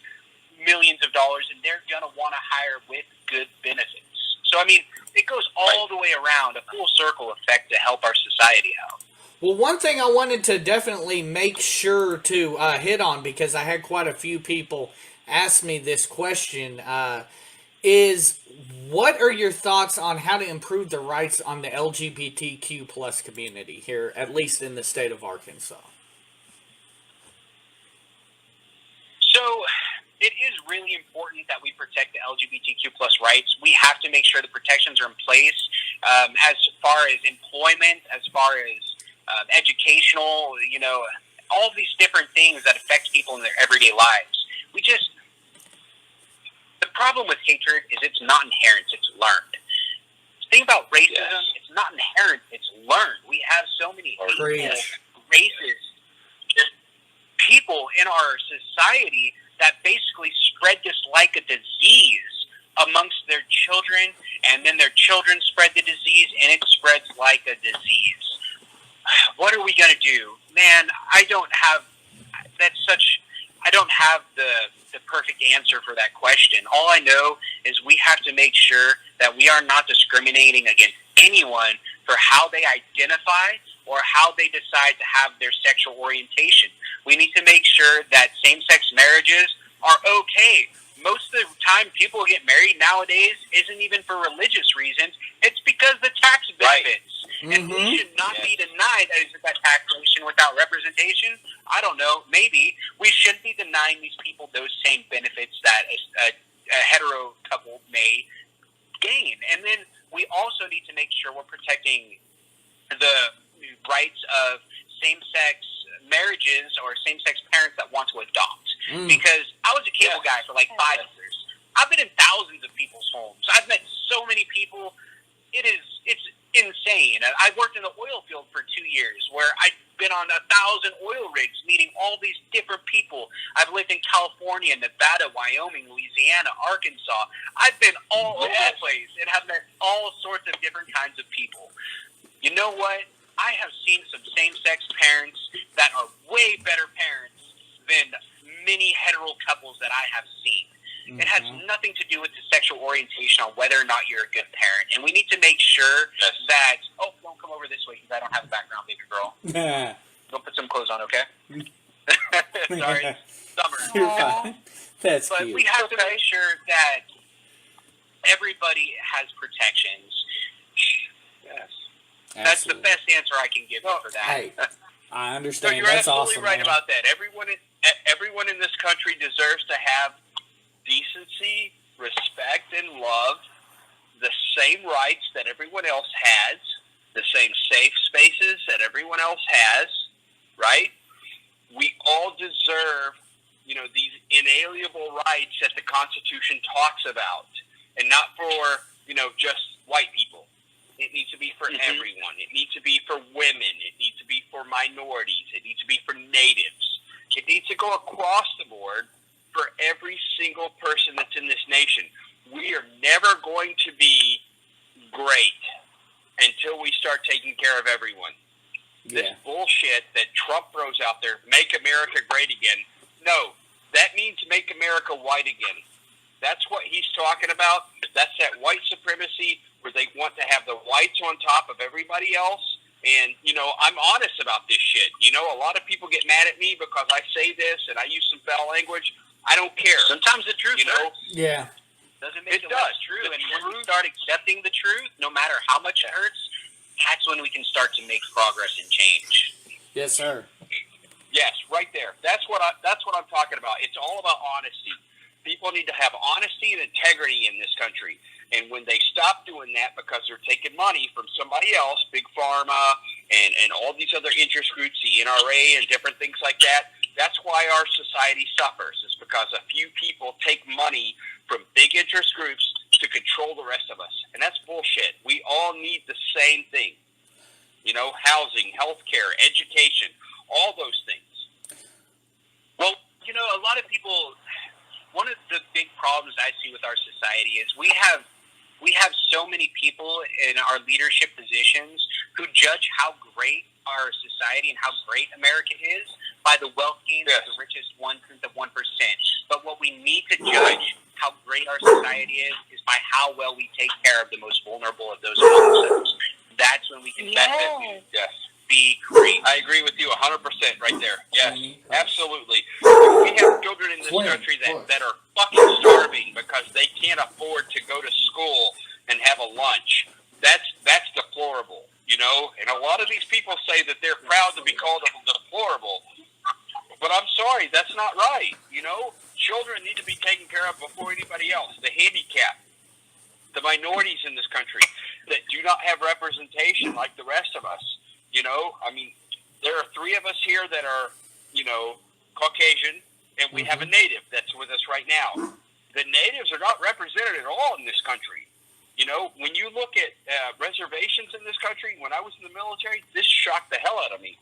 [SPEAKER 2] millions of dollars, and they're going to want to hire with good benefits. So, I mean, it goes all the way around, a full circle effect to help our society out.
[SPEAKER 1] Well, one thing I wanted to definitely make sure to hit on, because I had quite a few people ask me this question, is what are your thoughts on how to improve the rights on the LGBTQ plus community here, at least in the state of Arkansas?
[SPEAKER 2] So it is really important that we protect the LGBTQ plus rights. We have to make sure the protections are in place as far as employment, as far as educational, all these different things that affect people in their everyday lives. The problem with hatred is it's not inherent, it's learned. The thing about racism, it's not inherent, it's learned. We have so many racist people in our society that basically spread this like a disease amongst their children, and then their children spread the disease, and it spreads like a disease. What are we going to do? Man, I don't have the perfect answer for that question. All I know is we have to make sure that we are not discriminating against anyone for how they identify or how they decide to have their sexual orientation. We need to make sure that same-sex marriages are okay. Most of the time people get married nowadays isn't even for religious reasons. It's because the tax benefits. And we should not be denied that taxation without representation. I don't know. Maybe we shouldn't be denying these people those same benefits that a hetero couple may gain. And then we also need to make sure we're protecting the rights of same-sex marriages or same-sex parents that want to adopt. Because I was a cable guy for like 5 years. I've been in thousands of people's homes. I've met so many people. It's insane. I worked in the oil field for 2 years where I've been on 1,000 oil rigs meeting all these different people. I've lived in California, Nevada, Wyoming, Louisiana, Arkansas. I've been all over the place and have met all sorts of different kinds of people. You know what? I have seen some same-sex parents that are way better parents than many hetero couples that I have seen. It has nothing to do with the sexual orientation on whether or not you're a good parent. And we need to make sure that, don't come over this way because I don't have a background, baby girl. Don't put some clothes on, okay? Sorry, summer.
[SPEAKER 1] That's
[SPEAKER 2] but
[SPEAKER 1] cute.
[SPEAKER 2] we have to make sure that everybody has protections. Yes. That's the best answer I can give you for that.
[SPEAKER 1] Hey, I understand.
[SPEAKER 3] So you're
[SPEAKER 1] That's
[SPEAKER 3] absolutely
[SPEAKER 1] awesome,
[SPEAKER 3] right
[SPEAKER 1] man.
[SPEAKER 3] about that. Everyone in this country deserves to have decency, respect, and love, the same rights that everyone else has, the same safe spaces that everyone else has, right? We all deserve, these inalienable rights that the Constitution talks about, and not for, just white people. It needs to be for everyone. It needs to be for women. It needs to be for minorities. It needs to be for natives. It needs to go across the board for every single person that's in this nation. We are never going to be great until we start taking care of everyone.
[SPEAKER 1] Yeah.
[SPEAKER 3] This bullshit that Trump throws out there, make America great again. No, that means make America white again. That's what he's talking about. That's that white supremacy where they want to have the whites on top of everybody else. And, I'm honest about this shit. A lot of people get mad at me because I say this and I use some foul language. I don't care.
[SPEAKER 2] Sometimes the truth hurts.
[SPEAKER 1] Yeah.
[SPEAKER 2] Doesn't make it
[SPEAKER 3] does.
[SPEAKER 2] less true. And when we start accepting the truth, no matter how much it hurts, that's when we can start to make progress and change.
[SPEAKER 1] Yes, sir.
[SPEAKER 3] Yes, right there. That's what I'm talking about. It's all about honesty. People need to have honesty and integrity in this country. And when they stop doing that because they're taking money from somebody else, Big Pharma and all these other interest groups, the NRA and different things like that, that's why our society suffers. It's because a few people take money from big interest groups to control the rest of us. And that's bullshit. We all need the same thing. Housing, healthcare, education, all those things.
[SPEAKER 2] Well, a lot of people, one of the big problems I see with our society is we have so many people in our leadership positions who judge how great our society and how great America is by the wealth gains of the richest 1% of 1%. But what we need to judge how great our society is by how well we take care of the most vulnerable of those amongst us. That's when we can be great.
[SPEAKER 3] I agree with you 100% right there. Yes, absolutely. We have children in this country that are fucking starving because they can't afford to go to school and have a lunch. That's deplorable, And a lot of these people say that they're proud to be called deplorable. But I'm sorry, that's not right. Children need to be taken care of before anybody else. The handicapped, the minorities in this country that do not have representation like the rest of us. There are 3 of us here that are, Caucasian, and we have a native that's with us right now. The natives are not represented at all in this country. When you look at reservations in this country, when I was in the military, this shocked the hell out of me.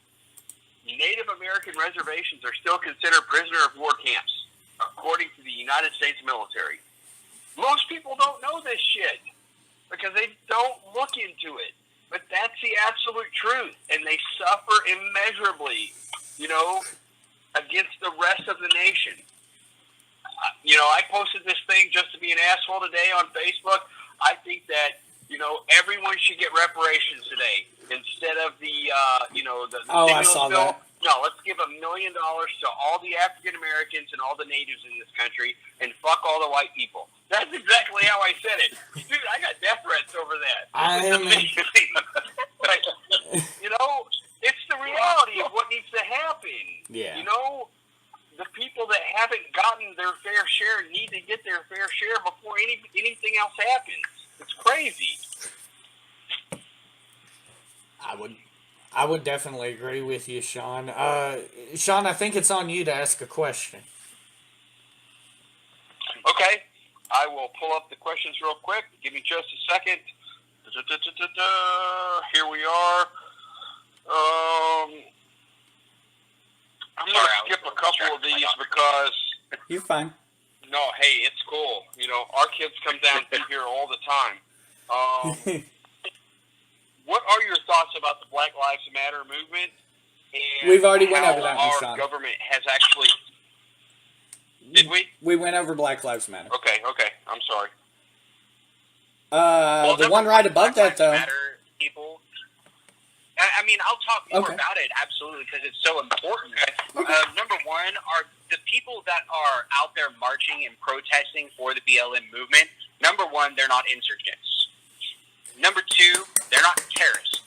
[SPEAKER 3] Native American reservations are still considered prisoner of war camps, according to the United States military. Most people don't know this shit because they don't look into it. But that's the absolute truth, and they suffer immeasurably, against the rest of the nation. I posted this thing just to be an asshole today on Facebook. I think that, everyone should get reparations today instead of the stimulus bill.
[SPEAKER 1] That.
[SPEAKER 3] No, let's give $1 million to all the African Americans and all the natives in this country and fuck all the white people. That's exactly how I said it. Dude, I got death threats over that. But, it's the reality of what needs to happen.
[SPEAKER 1] Yeah.
[SPEAKER 3] the people that haven't gotten their fair share need to get their fair share before anything else happens. It's crazy.
[SPEAKER 1] I would definitely agree with you, Sean. Sean, I think it's on you to ask a question.
[SPEAKER 3] Okay, I will pull up the questions real quick. Give me just a second. Here we are. I'm going to skip a couple of these because...
[SPEAKER 1] You're fine.
[SPEAKER 3] No, hey, it's cool. You know, our kids come down through here all the time. What are your thoughts about the Black Lives Matter movement? And
[SPEAKER 1] we've already went over that one, Sean.
[SPEAKER 3] Our government has actually... Did we?
[SPEAKER 1] We went over Black Lives Matter.
[SPEAKER 3] Okay, I'm sorry.
[SPEAKER 1] The one right above that, though.
[SPEAKER 2] Matter, people. I mean, I'll talk more about it, absolutely, because it's so important.
[SPEAKER 1] Okay.
[SPEAKER 2] Number one, are the people that are out there marching and protesting for the BLM movement, number one, they're not insurgents. Number two, they're not terrorists.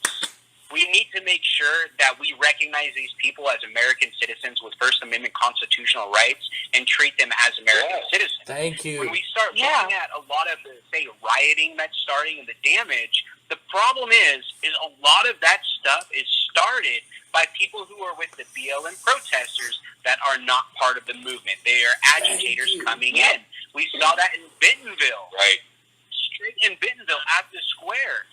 [SPEAKER 2] We need to make sure that we recognize these people as American citizens with First Amendment constitutional rights and treat them as American citizens.
[SPEAKER 1] Thank you.
[SPEAKER 2] When we start looking at a lot of the, say, rioting that's starting and the damage, the problem is a lot of that stuff is started by people who are with the BLM protesters that are not part of the movement. They are agitators coming in. We saw that in Bentonville.
[SPEAKER 3] Right.
[SPEAKER 2] Straight in Bentonville at the square.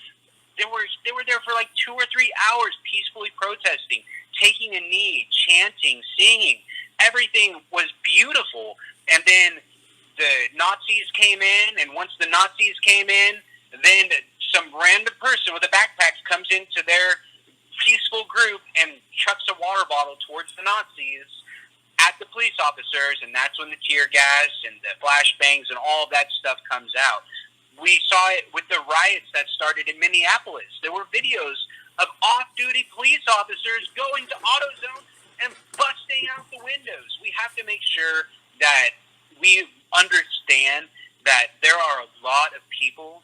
[SPEAKER 2] They were there for like 2 or 3 hours peacefully protesting, taking a knee, chanting, singing. Everything was beautiful. And then the Nazis came in, and once the Nazis came in, then some random person with a backpack comes into their peaceful group and chucks a water bottle towards the Nazis at the police officers, and that's when the tear gas and the flashbangs and all of that stuff comes out. We saw it with the riots that started in Minneapolis. There were videos of off-duty police officers going to AutoZone and busting out the windows. We have to make sure that we understand that there are a lot of people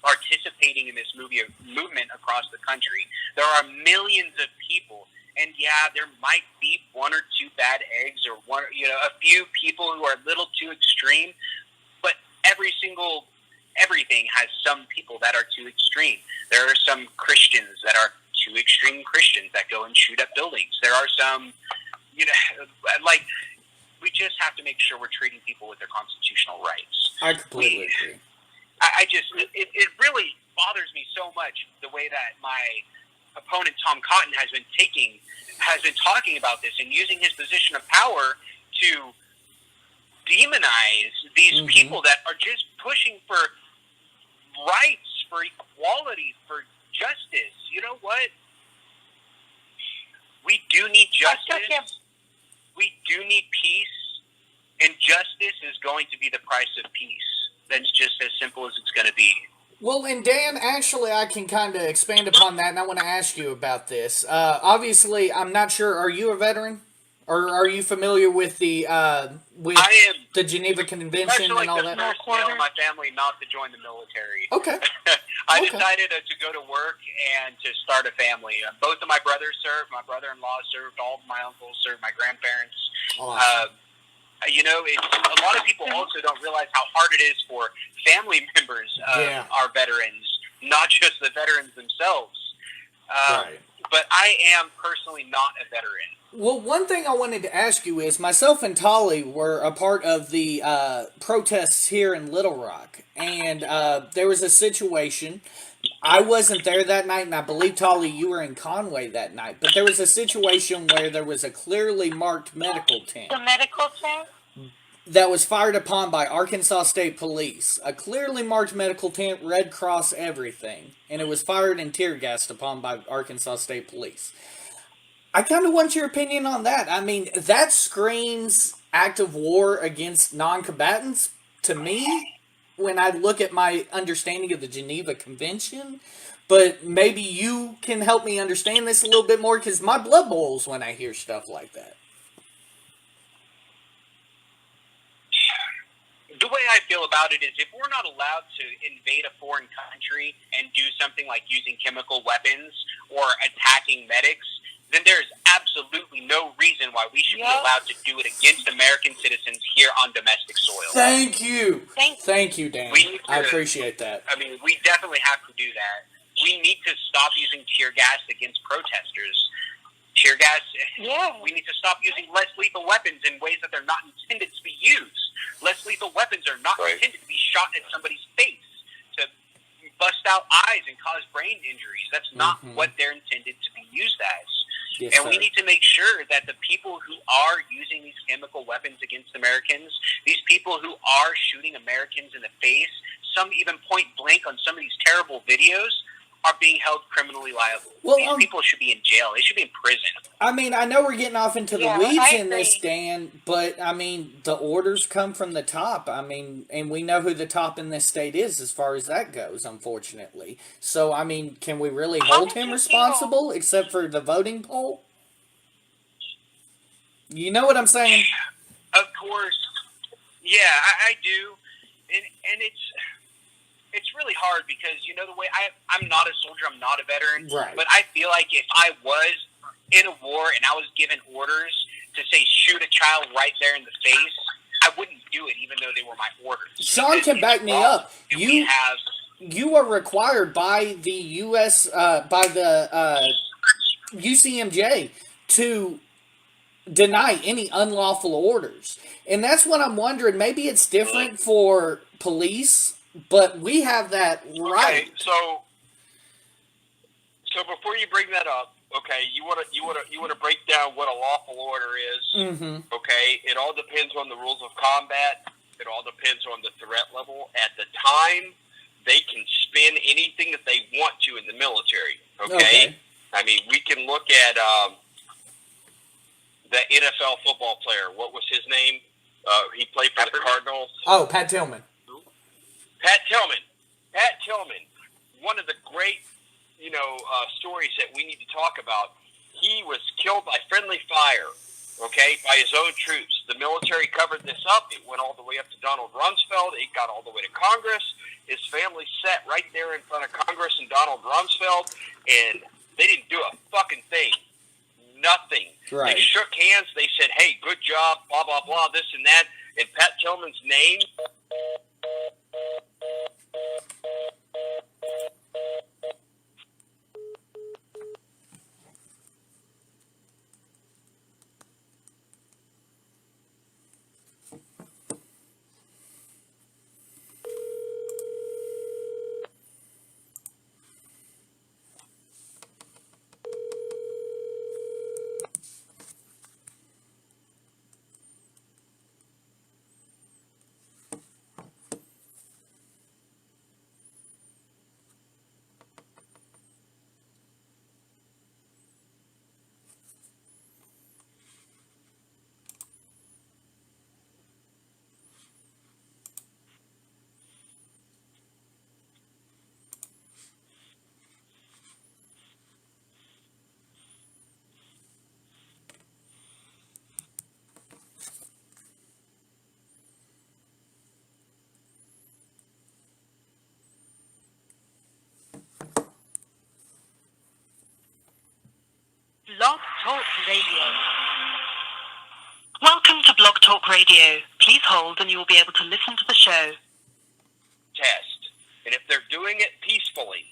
[SPEAKER 2] participating in this movement across the country. There are millions of people, and yeah, there might be 1 or 2 bad eggs or a few people who are a little too extreme, but everything has some people that are too extreme. There are some Christians that are too extreme Christians that go and shoot up buildings. There are some, we just have to make sure we're treating people with their constitutional righs.
[SPEAKER 1] I completely agree.
[SPEAKER 2] It really bothers me so much the way that my opponent Tom Cotton has been talking about this and using his position of power to demonize these people that are just pushing for rights, for equality, for justice. You know what? We do need justice. We do need peace, and justice is going to be the price of peace. That's just as simple as it's going to be.
[SPEAKER 1] Well, and Dan, actually, I can kind of expand upon that, and I want to ask you about this. Obviously, I'm not sure. Are you a veteran, or are you familiar with the the Geneva Convention and all that?
[SPEAKER 2] I am my family not to join the military.
[SPEAKER 1] Okay.
[SPEAKER 2] I decided to go to work and to start a family. Both of my brothers served. My brother-in-law served. All of my uncles served. My grandparents.
[SPEAKER 1] Awesome.
[SPEAKER 2] A lot of people also don't realize how hard it is for family members of our veterans, not just the veterans themselves.
[SPEAKER 1] Right.
[SPEAKER 2] But I am personally not a veteran.
[SPEAKER 1] Well, one thing I wanted to ask you is, myself and Tolly were a part of the protests here in Little Rock, and there was a situation. I wasn't there that night, and I believe, Tolly, you were in Conway that night, but there was a situation where there was a clearly marked medical tent.
[SPEAKER 4] The medical tent?
[SPEAKER 1] That was fired upon by Arkansas State Police. A clearly marked medical tent, Red Cross, everything. And it was fired and tear gassed upon by Arkansas State Police. I kind of want your opinion on that. I mean, that screams act of war against non-combatants to me when I look at my understanding of the Geneva Convention. But maybe you can help me understand this a little bit more, because my blood boils when I hear stuff like that.
[SPEAKER 2] The way I feel about it is, if we're not allowed to invade a foreign country and do something like using chemical weapons or attacking medics, then there is absolutely no reason why we should be allowed to do it against American citizens here on domestic soil.
[SPEAKER 1] Thank you. Thank you, Dan. I appreciate that.
[SPEAKER 2] I mean, we definitely have to do that. We need to stop using tear gas against protesters. Tear gas, we need to stop using less lethal weapons in ways that they're not intended to be used. Less lethal weapons are not intended to be shot at somebody's face, to bust out eyes and cause brain injuries. That's not what they're intended to be used as.
[SPEAKER 1] Yes,
[SPEAKER 2] and we need to make sure that the people who are using these chemical weapons against Americans, these people who are shooting Americans in the face, some even point blank on some of these terrible videos, are being held criminally liable.
[SPEAKER 1] Well,
[SPEAKER 2] these people should be in jail. They should be in prison.
[SPEAKER 1] I mean, I know we're getting off into the weeds in this, Dan, but, I mean, the orders come from the top. I mean, and we know who the top in this state is as far as that goes, unfortunately. So, I mean, can we really hold him responsible except for the voting poll? You know what I'm saying?
[SPEAKER 2] Of course. Yeah, I do. And it's really hard because, you know, the way I'm not a soldier, I'm not a veteran, but I feel like if I was in a war and I was given orders to say shoot a child right there in the face, I wouldn't do it even though they were my orders.
[SPEAKER 1] Sean can back me up. You are required by the U.S. By the UCMJ to deny any unlawful orders, and that's what I'm wondering. Maybe it's different for police. But we have that right.
[SPEAKER 3] Okay, so before you bring that up, okay, you want to break down what a lawful order is.
[SPEAKER 1] Mm-hmm.
[SPEAKER 3] Okay, it all depends on the rules of combat. It all depends on the threat level. At the time, they can spin anything that they want to in the military. Okay? I mean, we can look at the NFL football player. What was his name? He played for the Cardinals.
[SPEAKER 1] Oh, Pat Tillman.
[SPEAKER 3] Pat Tillman, one of the great, stories that we need to talk about. He was killed by friendly fire, by his own troops. The military covered this up. It went all the way up to Donald Rumsfeld. It got all the way to Congress. His family sat right there in front of Congress and Donald Rumsfeld, and they didn't do a fucking thing. Nothing.
[SPEAKER 1] Right.
[SPEAKER 3] They shook hands. They said, hey, good job, blah, blah, blah, this and that. In Pat Tillman's name...
[SPEAKER 5] Blog Talk Radio. Welcome to Blog Talk Radio. Please hold and you will be able to listen to the show.
[SPEAKER 3] Test. And if they're doing it peacefully,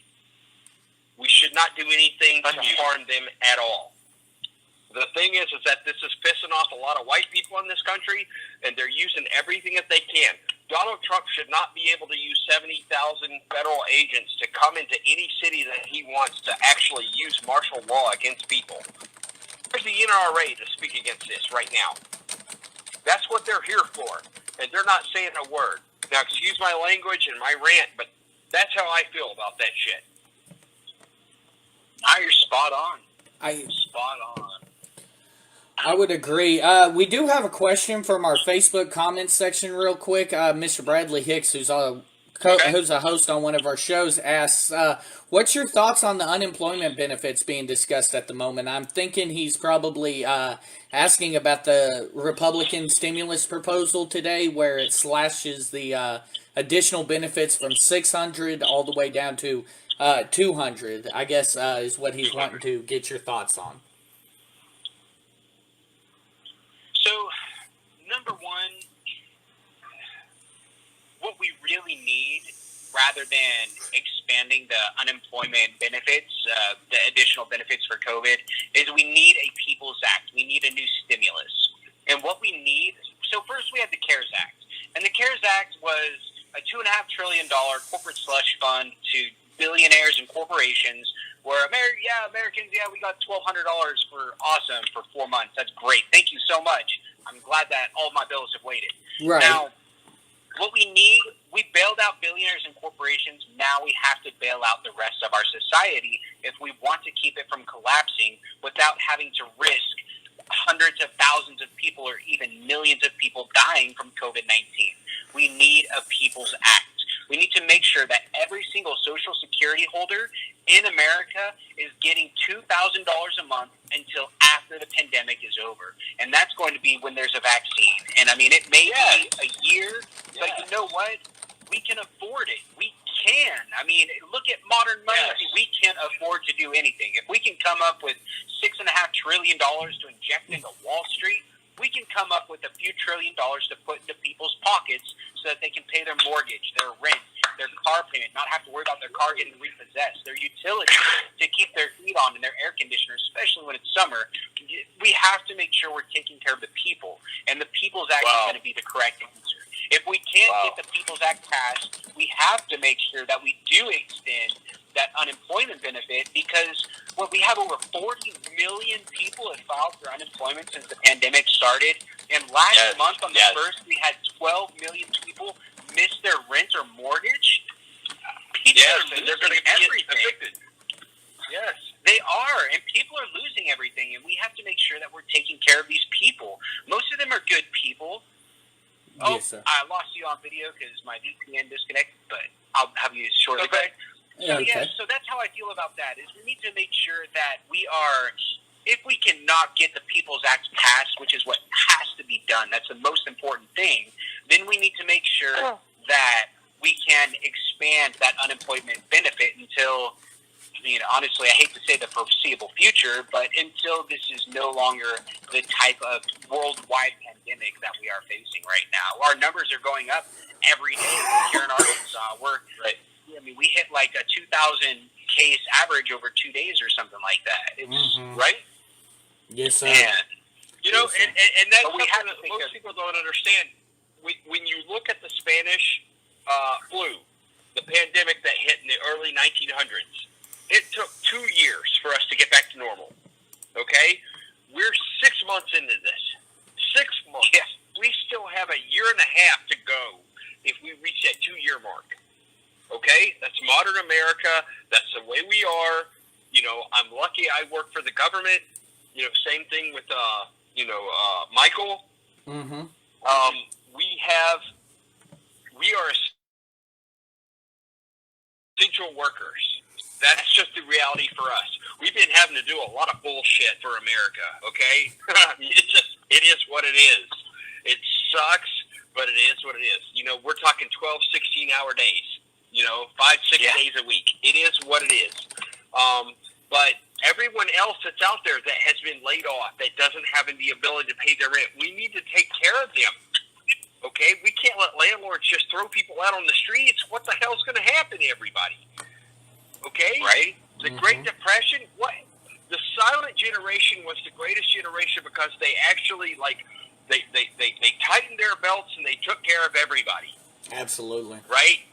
[SPEAKER 3] we should not do anything to harm them at all. The thing is that this is pissing off a lot of white people in this country, and they're using everything that they can. Donald Trump should not be able to use 70,000 federal agents to come into any city that he wants to actually use martial law against people. Where's the NRA to speak against this right now? That's what they're here for, and they're not saying a word. Now, excuse my language and my rant, but that's how I feel about that shit.
[SPEAKER 2] Now you're spot on.
[SPEAKER 3] Spot on.
[SPEAKER 1] I would agree. We do have a question from our Facebook comments section real quick. Mr. Bradley Hicks, who's a host on one of our shows, asks, what's your thoughts on the unemployment benefits being discussed at the moment? I'm thinking he's probably asking about the Republican stimulus proposal today where it slashes the additional benefits from $600 all the way down to $200, I guess, is what he's wanting to get your thoughts on.
[SPEAKER 2] need, rather than expanding the unemployment benefits, the additional benefits for COVID, is we need a People's Act. We need a new stimulus. And what we need, so first we had the CARES Act. And the CARES Act was a $2.5 trillion corporate slush fund to billionaires and corporations where Americans, we got $1,200 for 4 months. That's great. Thank you so much. I'm glad that all of my bills have waited.
[SPEAKER 1] Right.
[SPEAKER 2] Now, what we need, we bailed out billionaires and corporations. Now we have to bail out the rest of our society if we want to keep it from collapsing without having to risk hundreds of thousands of people or even millions of people dying from COVID-19. We need a People's Act. We need to make sure that every single Social Security holder in America is getting $2,000 a month until after the pandemic is over. And that's going to be when there's a vaccine. And I mean, it may be a year, but you know what? We can afford it. We can. I mean, look at modern money.
[SPEAKER 3] Yes.
[SPEAKER 2] We can't afford to do anything. If we can come up with $6.5 trillion to inject into Wall Street, we can come up with a few $1 trillion to put into people's pockets so that they can pay their mortgage, their rent, their car payment, not have to worry about their car getting repossessed, their utilities, to keep their heat on and their air conditioner, especially when it's summer. We have to make sure we're taking care of the people, and the People's Act is going to be the correct answer. If we can't get the People's Act passed, we have to make sure that we do extend that unemployment benefit, because we have over 40 million people have filed for unemployment since the pandemic started. And last month on the 1st, we had 12 million people miss their rent or mortgage. People are losing
[SPEAKER 3] they're going to get
[SPEAKER 2] everything.
[SPEAKER 3] evicted. Yes.
[SPEAKER 2] They are, and people are losing everything, and we have to make sure that we're taking care of these people. Most of them are good people.
[SPEAKER 1] Yes, sir.
[SPEAKER 2] I lost you on video because my VPN disconnected, but I'll have you shortly.
[SPEAKER 3] Okay.
[SPEAKER 1] Okay.
[SPEAKER 2] So that's how I feel about that, is we need to make sure that we are, if we cannot get the People's Act passed, which is what has to be done, that's the most important thing, then we need to make sure that we can expand that unemployment benefit until, honestly, I hate to say the foreseeable future, but until this is no longer the type of worldwide pandemic that we are facing right now. Our numbers are going up every day here in Arkansas. We hit like a 2,000 case average over 2 days or something like that. It's
[SPEAKER 3] Right?
[SPEAKER 1] Yes, sir.
[SPEAKER 2] and
[SPEAKER 3] And that's
[SPEAKER 2] But we
[SPEAKER 3] something
[SPEAKER 2] have to
[SPEAKER 3] that
[SPEAKER 2] think
[SPEAKER 3] most
[SPEAKER 2] of-
[SPEAKER 3] people don't understand. When you look at the Spanish flu, the pandemic that hit in the early 1900s, it took 2 years for us to get back to normal. Okay? We're 6 months into this. 6 months.
[SPEAKER 2] Yeah.
[SPEAKER 3] We still have a year and a half to go if we reach that 2-year mark. Okay? That's modern America. That's the way we are. I'm lucky I work for the government. Same thing with, Michael.
[SPEAKER 1] Mm-hmm.
[SPEAKER 3] We are essential workers. That's just the reality for us. We've been having to do a lot of bullshit for America, okay? It is what it is. It sucks, but it is what it is. We're talking 12, 16-hour days, 5, 6 days a week. It is what it is. But everyone else that's out there that has been laid off, that doesn't have the ability to pay their rent, we need to take care of them. Okay? We can't let landlords just throw people out on the streets. What the hell's going to happen to everybody? Okay?
[SPEAKER 2] right?
[SPEAKER 3] The Great Depression, the silent generation was the greatest generation because they actually, they tightened their belts and they took care of everybody.
[SPEAKER 1] Absolutely.
[SPEAKER 3] Right?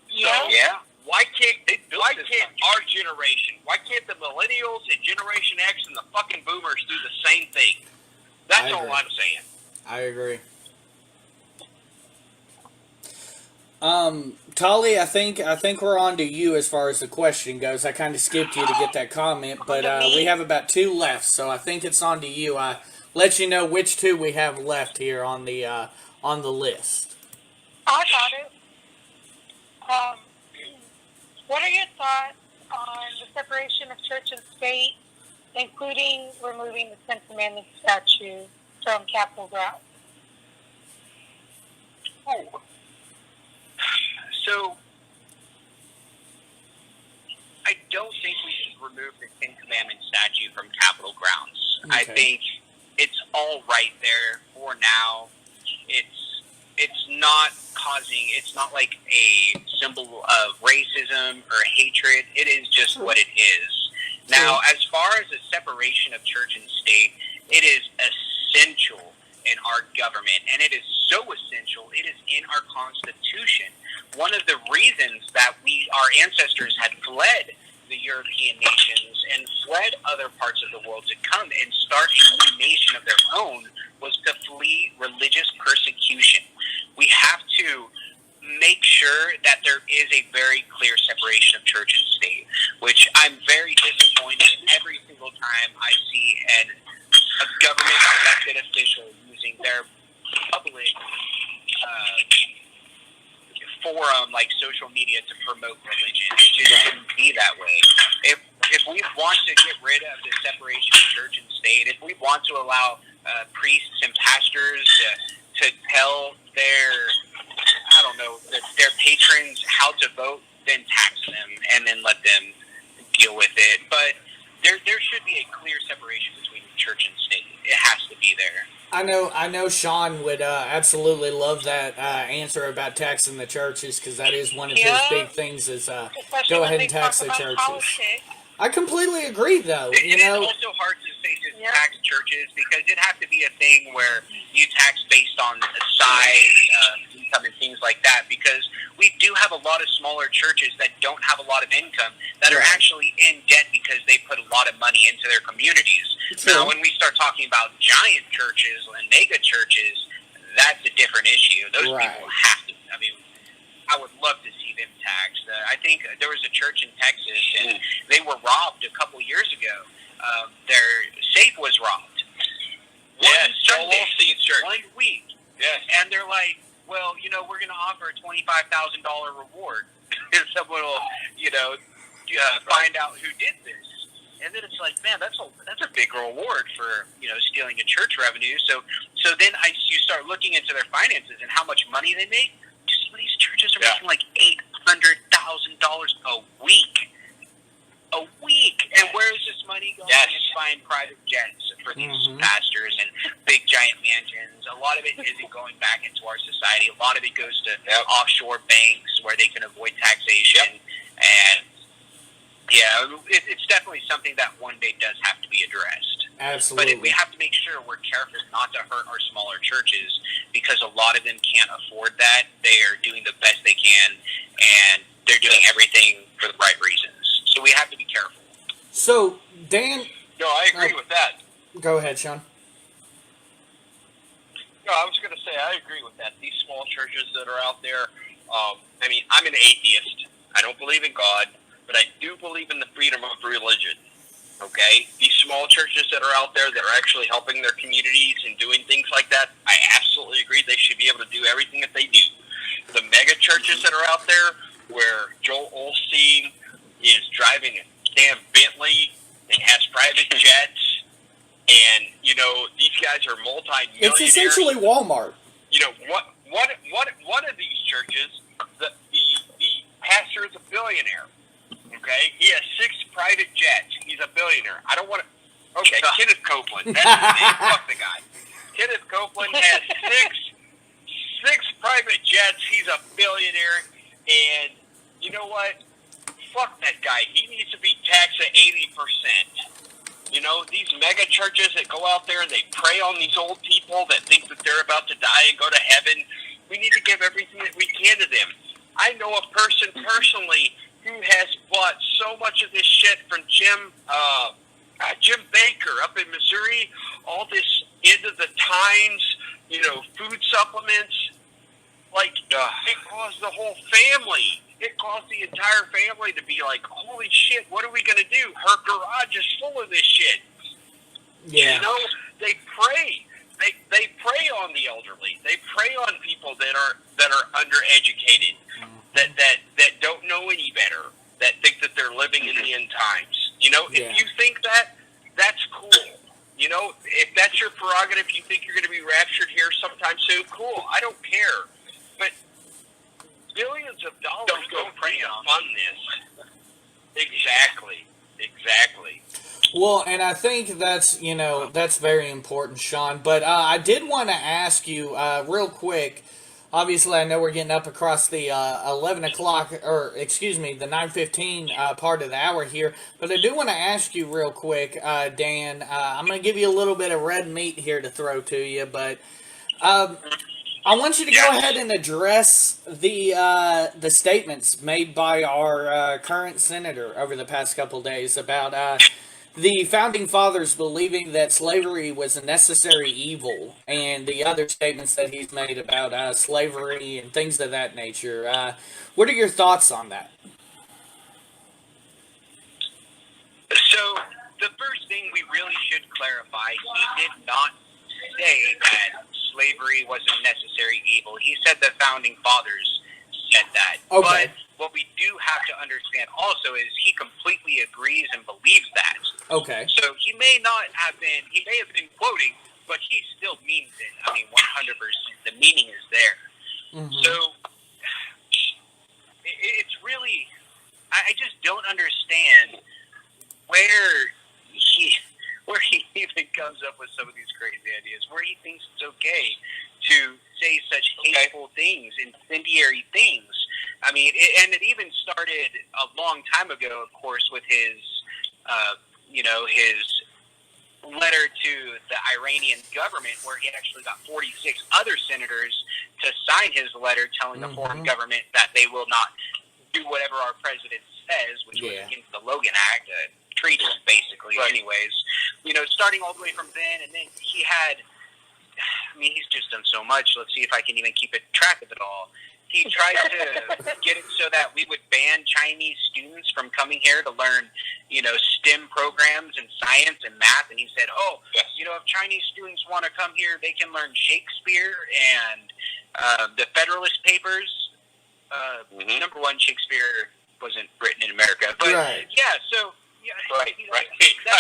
[SPEAKER 4] Yeah.
[SPEAKER 2] Yeah.
[SPEAKER 3] Why can't our generation, why can't the millennials and Generation X and the fucking boomers do the same thing? That's all I'm saying.
[SPEAKER 1] I agree. Tolly, I think we're on to you as far as the question goes. I kind of skipped you to get that comment, but we have about 2 left, so I think it's on to you. I let you know which 2 we have left here on the list.
[SPEAKER 4] I got it. What are your thoughts on the separation of church and state, including removing the 10th Amendment statue from Capitol grounds?
[SPEAKER 2] Oh. So, I don't think we should remove the Ten Commandment statue from Capitol grounds.
[SPEAKER 1] Okay.
[SPEAKER 2] I think it's all right there for now. It's it's not like a symbol of racism or hatred. It is just what it is. Now, as far as the separation of church and state, it is essential in our government, and it is so essential. It is in our Constitution. One of the reasons that our ancestors had fled the European nations and fled other parts of the world to come and start a new nation of their own was to flee religious persecution. We have to make sure that there is a very clear separation of church and state, which I'm very disappointed every single time I see a government elected official using their public forum like social media to promote religion. It just shouldn't be that way. If we want to get rid of the separation of church and state, if we want to allow priests and pastors to tell their patrons how to vote, then tax them and then let them deal with it. But there should be a clear separation between church and state. It has to be there.
[SPEAKER 1] I know Sean would absolutely love that answer about taxing the churches, because that is one of his big things is go ahead and tax the churches. Politics. I completely agree, though.
[SPEAKER 2] It is also hard to say just tax churches, because it has to be a thing where you tax based on the size, income, and things like that, because we do have a lot of smaller churches that don't have a lot of income that are actually in debt because they put a lot of money into their communities. Now, when we start talking about giant churches and mega churches, that's a different issue. Those people have to, I would love to see them taxed. I think there was a church in Texas, and they were robbed a couple years ago. Their safe was robbed.
[SPEAKER 3] Yes,
[SPEAKER 2] Joel
[SPEAKER 3] Osteen's church.
[SPEAKER 2] 1 week.
[SPEAKER 3] Yes.
[SPEAKER 2] And they're like, well, we're going to offer a $25,000 reward if someone will, find out who did this. And then it's like, man, that's a big reward for stealing a church revenue. So then you start looking into their finances and how much money they make. Some of these churches are making like $800,000 a week. A week. And where is this money going? It's buying private jets for these pastors and big giant mansions. A lot of it isn't going back into our society. A lot of it goes to offshore banks where they can avoid taxation. And it's definitely something that one day does have to be addressed.
[SPEAKER 1] Absolutely.
[SPEAKER 2] But we have to make sure we're careful not to hurt our smaller churches, because a lot of them can't afford that. They are doing the best they can, and they're doing everything for the right reasons. So we have to be careful.
[SPEAKER 1] So, Dan...
[SPEAKER 3] No, I agree with that.
[SPEAKER 1] Go ahead, Sean.
[SPEAKER 3] No, I was going to say I agree with that. These small churches that are out there, I'm an atheist. I don't believe in God, but I do believe in the freedom of religion. Okay? These small churches that are out there that are actually helping their communities and doing things like that, I absolutely agree they should be able to do everything that they do. The mega churches that are out there where Joel Osteen is driving a damn Bentley and has private jets, and, these guys are multi-millionaires.
[SPEAKER 1] It's essentially Walmart.
[SPEAKER 3] One of these churches, the pastor is a billionaire. Okay, he has 6 private jets. He's a billionaire. I don't want to. Okay, Kenneth Copeland. That's his name. Fuck the guy. Kenneth Copeland has six private jets. He's a billionaire, and you know what? Fuck that guy. He needs to be taxed at 80%. These mega churches that go out there and they prey on these old people that think that they're about to die and go to heaven. We need to give everything that we can to them. I know a person personally who has bought so much of this shit from Jim Baker up in Missouri, all this end of the times, food supplements. It caused the whole family. It caused the entire family to be like, holy shit, what are we going to do? Her garage is full of this shit.
[SPEAKER 1] Yeah.
[SPEAKER 3] They prey. They prey on the elderly. They prey on people that are undereducated, that don't know any better, that think that they're living in the end times. If you think that, that's cool. If that's your prerogative, you think you're going to be raptured here sometime soon, cool. I don't care. But billions of dollars don't prey on this. Exactly.
[SPEAKER 1] Well, and I think that's very important, Sean. But I did want to ask you real quick, obviously I know we're getting up across the 11 o'clock, or excuse me, the 9:15 part of the hour here, but I do want to ask you real quick, Dan. I'm going to give you a little bit of red meat here to throw to you, but I want you to go ahead and address the statements made by our current senator over the past couple days about the founding fathers believing that slavery was a necessary evil, and the other statements that he's made about slavery and things of that nature. What are your thoughts on that?
[SPEAKER 2] So, the first thing we really should clarify, he did not say that slavery was a necessary evil. He said the founding fathers said that.
[SPEAKER 1] Okay.
[SPEAKER 2] But what we do have to understand also is he completely agrees and believes that.
[SPEAKER 1] Okay.
[SPEAKER 2] So he may have been quoting, but he still means it. I mean, 100%. The meaning is there.
[SPEAKER 1] Mm-hmm.
[SPEAKER 2] So it's really, I just don't understand where he even comes up with some of these crazy ideas, where he thinks it's okay to say such hateful things, incendiary things. I mean, it even started a long time ago, of course, with his letter to the Iranian government, where he actually got 46 other senators to sign his letter telling the foreign government that they will not do whatever our president says, which was against the Logan Act, treaty, basically, anyways. Starting all the way from then, and then he had, he's just done so much. Let's see if I can even keep track of it all. He tried to get it so that we would ban Chinese students from coming here to learn, STEM programs and science and math. And he said, if Chinese students want to come here, they can learn Shakespeare and the Federalist Papers. Number one, Shakespeare wasn't written in America. But,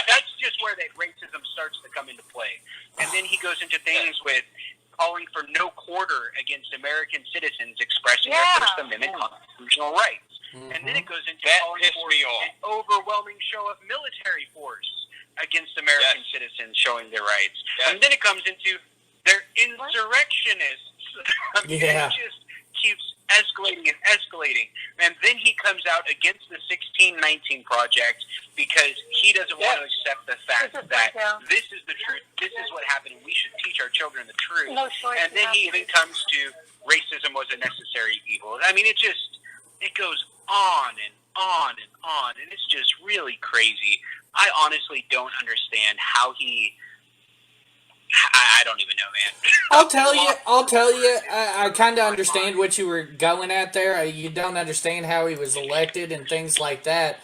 [SPEAKER 2] that's just where that racism starts to come into play. And then he goes into things with calling for no quarter against American citizens expressing their First Amendment constitutional rights. And then it goes into calling for an overwhelming show of military force against American citizens showing their rights. And then it comes into they're insurrectionists. It just keeps escalating and escalating. And then he comes out against the 1619 Project because he doesn't want to accept the fact that this is the truth, this is what happened, and we should teach our children the truth. And then he even comes to racism was a necessary evil. I mean, it goes on and on and on, and it's just really crazy. I honestly don't understand how I don't even know, man.
[SPEAKER 1] I'll tell you. I kind of understand what you were going at there. You don't understand how he was elected and things like that.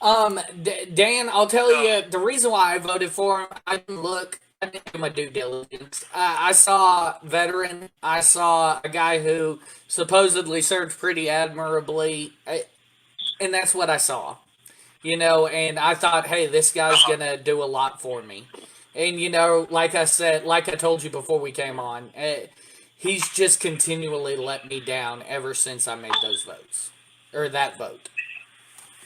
[SPEAKER 1] Dan, I'll tell you the reason why I voted for him. I didn't do my due diligence. I saw veteran. I saw a guy who supposedly served pretty admirably, and that's what I saw. And I thought, hey, this guy's gonna do a lot for me. And, like I said, like I told you before we came on, he's just continually let me down ever since I made those votes. Or that vote.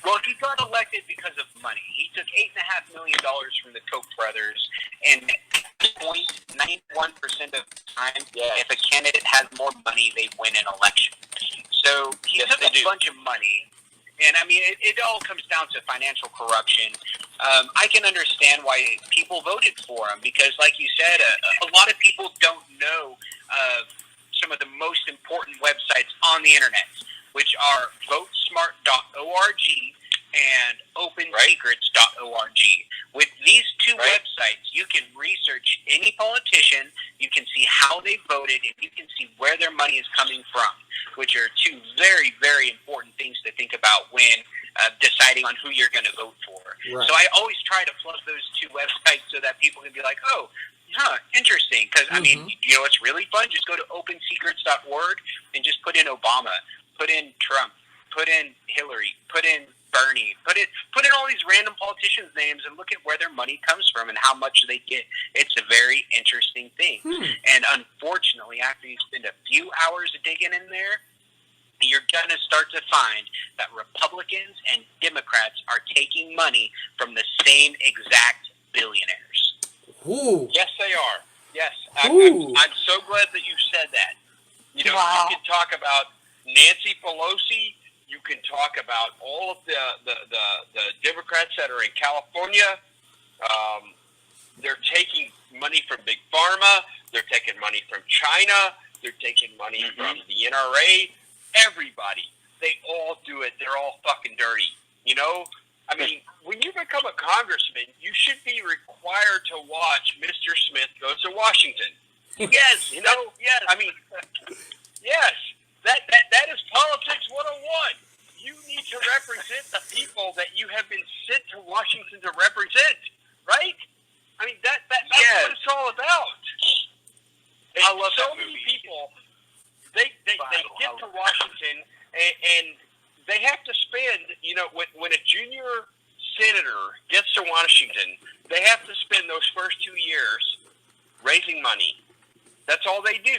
[SPEAKER 2] Well, he got elected because of money. He took $8.5 million from the Koch brothers, and 0.91% of the time, if a candidate has more money, they win an election. So he took a bunch of money. And, it all comes down to financial corruption. I can understand why people voted for him because, like you said, a lot of people don't know some of the most important websites on the internet, which are votesmart.org and opensecrets.org. With these two websites, you can research any politician, you can see how they voted, and you can see where their money is coming from, which are two very, very important things to think about when deciding on who you're going to vote for. Right. So I always try to plug those two websites so that people can be like, interesting. Because, it's really fun. Just go to opensecrets.org and just put in Obama, put in Trump, put in Hillary, put in Bernie, put in all these random politicians' names and look at where their money comes from and how much they get. It's a very interesting thing. And unfortunately, after you spend a few hours digging in there, you're going to start to find that Republicans and Democrats are taking money from the same exact billionaires.
[SPEAKER 1] Ooh.
[SPEAKER 3] Yes, they are. Yes. I'm so glad that you said that. You know,
[SPEAKER 4] Wow.
[SPEAKER 3] you can talk about Nancy Pelosi. You can talk about all of the Democrats that are in California. They're taking money from Big Pharma. They're taking money from China. They're taking money from the NRA. Everybody. They all do it. They're all fucking dirty. You know? I mean, when you become a congressman, you should be required to watch Mr. Smith Goes to Washington. Yes, you know? Yes. I mean, yes. That is politics 101. You need to represent the people that you have been sent to Washington to represent, right? I mean, that's what it's all about. And
[SPEAKER 2] I love
[SPEAKER 3] so
[SPEAKER 2] that
[SPEAKER 3] many
[SPEAKER 2] movie.
[SPEAKER 3] people, they get to Washington and they have to spend, you know, when a junior senator gets to Washington, they have to spend those first 2 years raising money. That's all they do.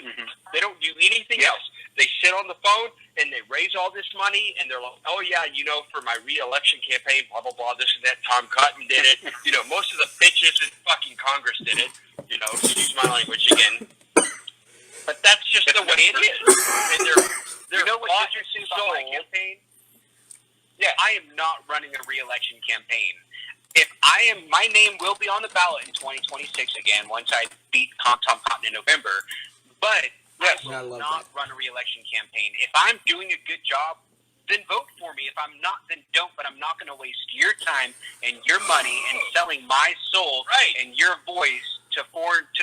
[SPEAKER 3] They don't do anything else. They sit on the phone and they raise all this money, and they're like, oh, yeah, you know, for my re-election campaign, blah, blah, blah, this and that. Tom Cotton did it. You know, most of the bitches in fucking Congress did it. You know, excuse my language again. But that's just the way it is. And they're
[SPEAKER 2] You know what
[SPEAKER 3] bought
[SPEAKER 2] did you
[SPEAKER 3] and
[SPEAKER 2] say about my
[SPEAKER 3] sold.
[SPEAKER 2] campaign?
[SPEAKER 3] Yeah.
[SPEAKER 2] I am not running a re-election campaign. If I am, my name will be on the ballot in 2026 again once I beat Tom Cotton in November. But I will not run a re-election campaign. If I'm doing a good job, then vote for me. If I'm not, then don't. But I'm not going to waste your time and your money and selling my soul and your voice to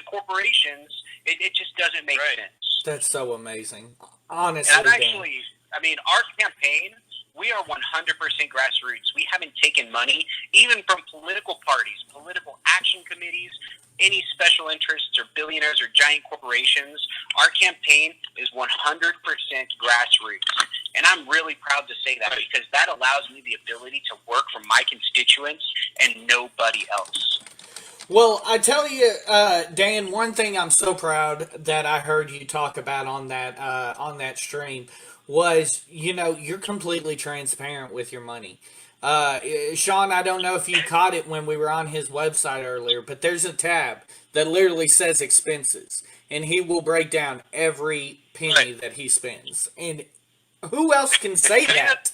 [SPEAKER 2] corporations. It just doesn't make sense.
[SPEAKER 1] That's so amazing. Honestly,
[SPEAKER 2] And I mean, our campaign, we are 100% grassroots. We haven't taken money, even from political parties, political action committees, any special interests or billionaires or giant corporations. Our campaign is 100% grassroots. And I'm really proud to say that because that allows me the ability to work for my constituents and nobody else.
[SPEAKER 1] Well, I tell you, Dan, one thing I'm so proud that I heard you talk about on that stream was, you know, you're completely transparent with your money. Sean, I don't know if you caught it when we were on his website earlier, but there's a tab that literally says expenses, and he will break down every penny that he spends. And who else can say that?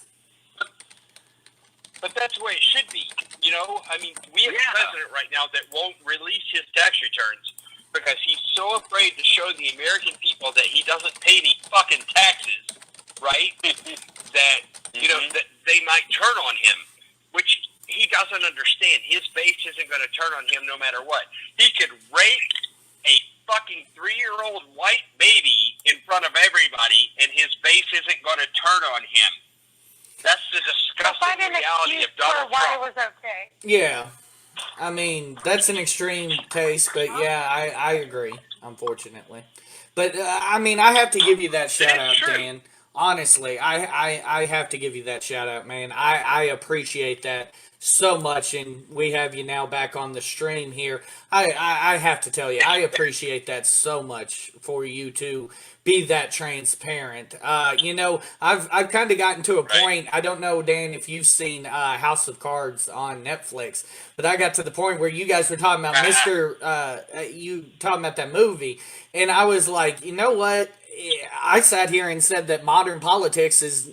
[SPEAKER 3] But that's the way it should be. You know, I mean, we have a president right now that won't release his tax returns because he's so afraid to show the American people that he doesn't pay any fucking taxes, right? That, you know, that they might turn on him, which he doesn't understand. His base isn't going to turn on him no matter what. He could rape a fucking 3-year-old white baby in front of everybody, and his base isn't going to turn on him. That's the disgusting reality of Donald
[SPEAKER 4] why
[SPEAKER 3] Trump.
[SPEAKER 4] it was okay.
[SPEAKER 1] Yeah. I mean, that's an extreme case, but yeah, I agree, unfortunately. But, I mean, I have to give you that shout out, Dan. Honestly, I have to give you that shout out, man. I appreciate that so much, and we have you now back on the stream here. I have to tell you, I appreciate that so much for you to be that transparent. You know, I've kind of gotten to a point. I don't know, Dan, if you've seen House of Cards on Netflix, but I got to the point where you guys were talking about you talking about that movie, and I was like, you know what? I sat here and said that modern politics is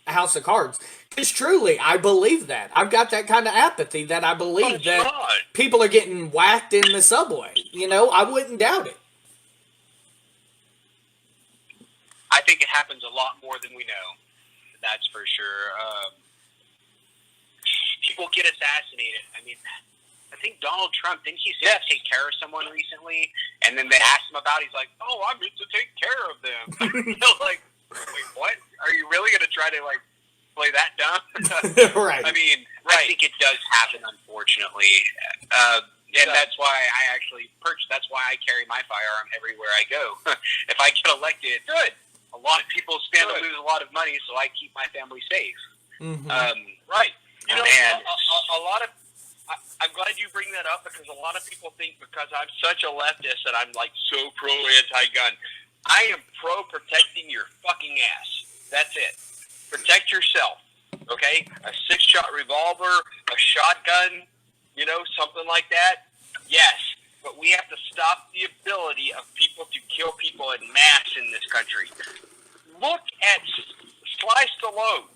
[SPEAKER 1] House of Cards. Because truly, I believe that. I've got that kind of apathy that I believe that people are getting whacked in the subway. You know, I wouldn't doubt it.
[SPEAKER 2] I think it happens a lot more than we know. That's for sure. People get assassinated. I mean, I think Donald Trump, didn't he say to take care of someone recently? And then they asked him about it. He's like, oh, I'm meant to take care of them. You know, like, wait, what? Are you really going to try to, like, play that dumb?
[SPEAKER 1] Right.
[SPEAKER 2] I mean, I think it does happen, unfortunately. And that's why I actually that's why I carry my firearm everywhere I go. If I get elected, good. A lot of people stand to lose a lot of money, so I keep my family safe.
[SPEAKER 1] Mm-hmm.
[SPEAKER 3] Right. You know,
[SPEAKER 2] And
[SPEAKER 3] a lot of I'm glad you bring that up because a lot of people think because I'm such a leftist that I'm like so pro anti-gun. I am pro protecting your fucking ass. That's it. Protect yourself. Okay? A 6-shot revolver, a shotgun, you know, something like that. Yes. but we have to stop the ability of people to kill people in mass in this country. Look at Sly Stallone.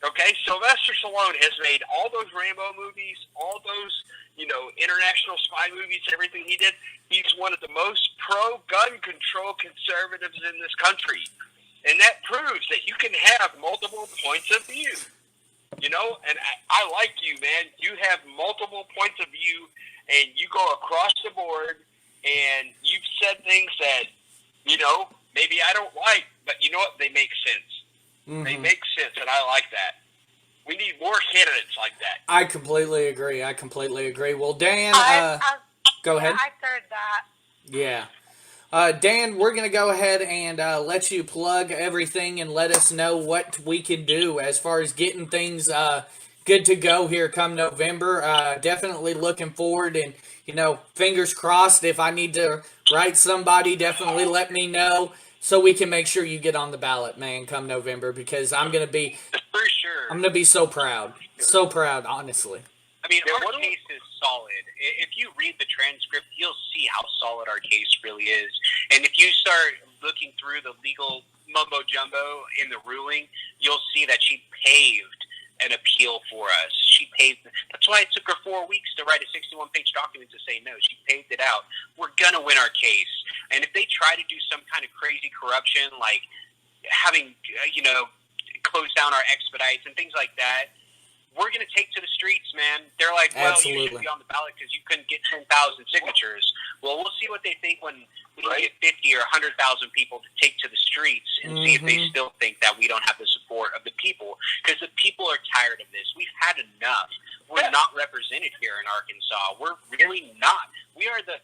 [SPEAKER 3] Okay, Sylvester Stallone has made all those Rambo movies, all those, international spy movies, everything he did. He's one of the most pro-gun control conservatives in this country. And that proves that you can have multiple points of view. And I like you, man. You have multiple points of view, and you go across the board, and you've said things that, maybe I don't like, but you know what? They make sense. Mm-hmm. They make sense, and I like that. We need more candidates like that.
[SPEAKER 1] I completely agree. Well, Dan, go ahead.
[SPEAKER 4] I heard that.
[SPEAKER 1] Yeah. Dan, we're going to go ahead and let you plug everything and let us know what we can do as far as getting things good to go here come November. Definitely looking forward, and, fingers crossed. If I need to write somebody, definitely let me know so we can make sure you get on the ballot, man, come November, because I'm going to be...
[SPEAKER 2] For sure.
[SPEAKER 1] I'm going to be so proud. So proud, honestly.
[SPEAKER 2] I mean, our case is solid. If you read the transcript, you'll see how solid our case really is. And if you start looking through the legal mumbo-jumbo in the ruling, you'll see that she paved an appeal for us. That's why it took her 4 weeks to write a 61-page document to say no. She paved it out. We're going to win our case. And if they try to do some kind of crazy corruption, like having, close down our expedites and things like that, we're going to take to the streets, man. They're like, well,
[SPEAKER 1] Absolutely.
[SPEAKER 2] You shouldn't be on the ballot because you couldn't get 10,000 signatures. Well, we'll see what they think when we get 50 or 100,000 people to take to the streets and see if they still think that we don't have the support of the people, because the people are tired of this. We've had enough. We're not represented here in Arkansas. We're really not. We are the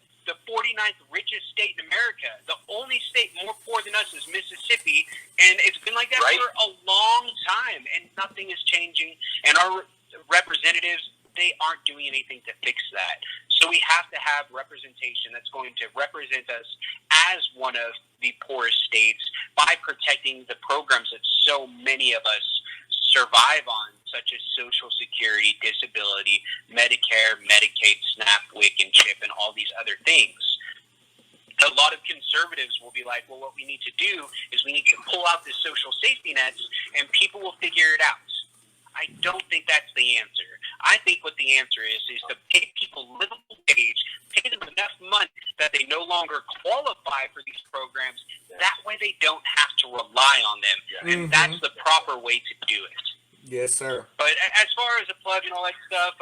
[SPEAKER 2] 49th richest state in America. The only state more poor than us is Mississippi, and it's been like that for a long time, and nothing is changing. And our representatives, they aren't doing anything to fix that. So we have to have representation that's going to represent us as one of the poorest states by protecting the programs that so many of us survive on, such as Social Security, disability, Medicare, Medicaid, SNAP, WIC, and CHIP, and all these other things. A lot of conservatives will be like, well, what we need to do is we need to pull out the social safety nets and people will figure it out. I don't think that's the answer. I think what the answer is to pay people livable wage, pay them enough money that they no longer qualify for these programs. That way they don't have to rely on them. And that's the proper way to do it.
[SPEAKER 1] Yes, sir.
[SPEAKER 2] But as far as the plug and all that stuff,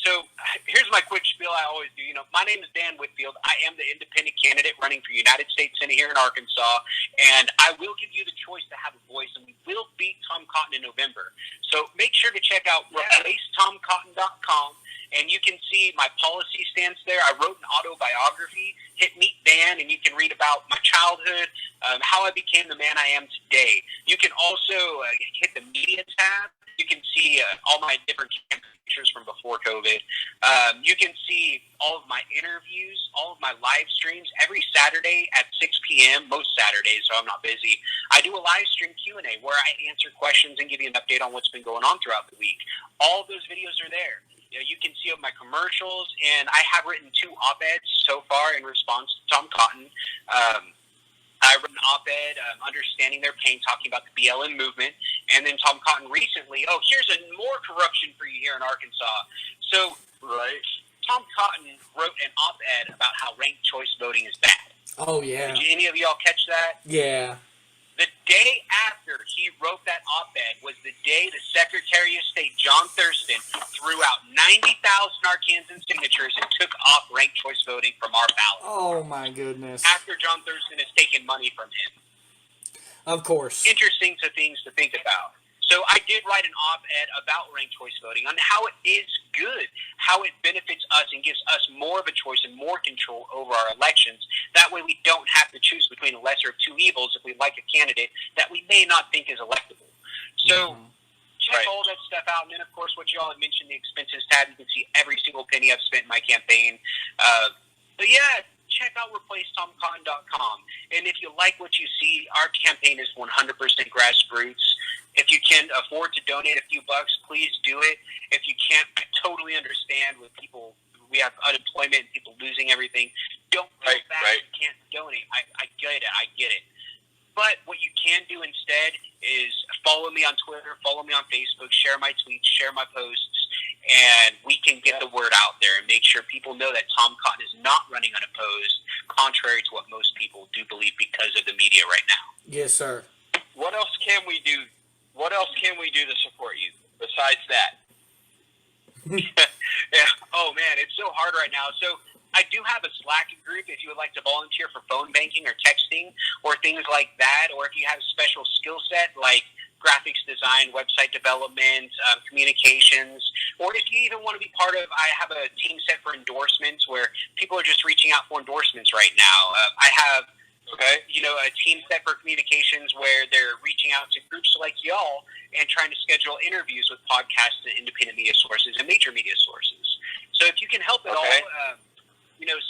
[SPEAKER 2] so here's my quick spiel I always do. My name is Dan Whitfield. I am the independent candidate running for United States Senate here in Arkansas, and I will give you the choice to have a voice, and we will beat Tom Cotton in November. So make sure to check out replacetomcotton.com, and you can see my policy stance there. I wrote an autobiography, Hit Meet Dan, and you can read about my childhood, how I became the man I am today. You can also hit the media tab. You can see all my different pictures from before COVID. You can see all of my interviews, all of my live streams every Saturday at 6 p.m., most Saturdays, so I'm not busy. I do a live stream Q&A where I answer questions and give you an update on what's been going on throughout the week. All of those videos are there. You can see my commercials, and I have written 2 op-eds so far in response to Tom Cotton. I wrote an op-ed, Understanding Their Pain, talking about the BLM movement. And then Tom Cotton recently, here's more corruption for you here in Arkansas. So Tom Cotton wrote an op-ed about how ranked choice voting is bad.
[SPEAKER 1] Oh, yeah.
[SPEAKER 2] Did any of y'all catch that?
[SPEAKER 1] Yeah.
[SPEAKER 2] The day after he wrote that op-ed was the day the Secretary of State, John Thurston, threw out 90,000 Arkansans signatures and took off ranked choice voting from our ballot.
[SPEAKER 1] Oh, my goodness.
[SPEAKER 2] After John Thurston has taken money from him.
[SPEAKER 1] Of course.
[SPEAKER 2] Interesting things to think about. So I did write an op-ed about ranked choice voting, on how it is good, how it benefits us and gives us more of a choice and more control over our elections. That way we don't have to choose between the lesser of two evils if we like a candidate that we may not think is electable. So check all that stuff out. And then, of course, what you all had mentioned, the expenses tab, you can see every single penny I've spent in my campaign. But yeah, check out replacetomcotton.com. And if you like what you see, our campaign is 100% grassroots. If you can afford to donate a few bucks, please do it. If you can't, I totally understand with people we have unemployment, people losing everything. Don't feel bad.
[SPEAKER 3] Right.
[SPEAKER 2] You can't donate. I get it. But what you can do instead is follow me on Twitter, follow me on Facebook, share my tweets, share my posts, and we can get the word out there and make sure people know that Tom Cotton is not running unopposed, contrary to what most people do believe because of the media right now.
[SPEAKER 1] Yes, sir.
[SPEAKER 3] What else can we do? What else can we do to support you besides that?
[SPEAKER 2] Yeah. Oh, man, it's so hard right now. So I do have a Slack group if you would like to volunteer for phone banking or texting or things like that, or if you have a special skill set like graphics design, website development, communications, or if you even want to be part of, I have a team set for endorsements where people are just reaching out for endorsements right now. I have, a team set for communications where they're reaching out to groups like y'all and trying to schedule interviews with podcasts and independent media sources and major media sources. So if you can help at all,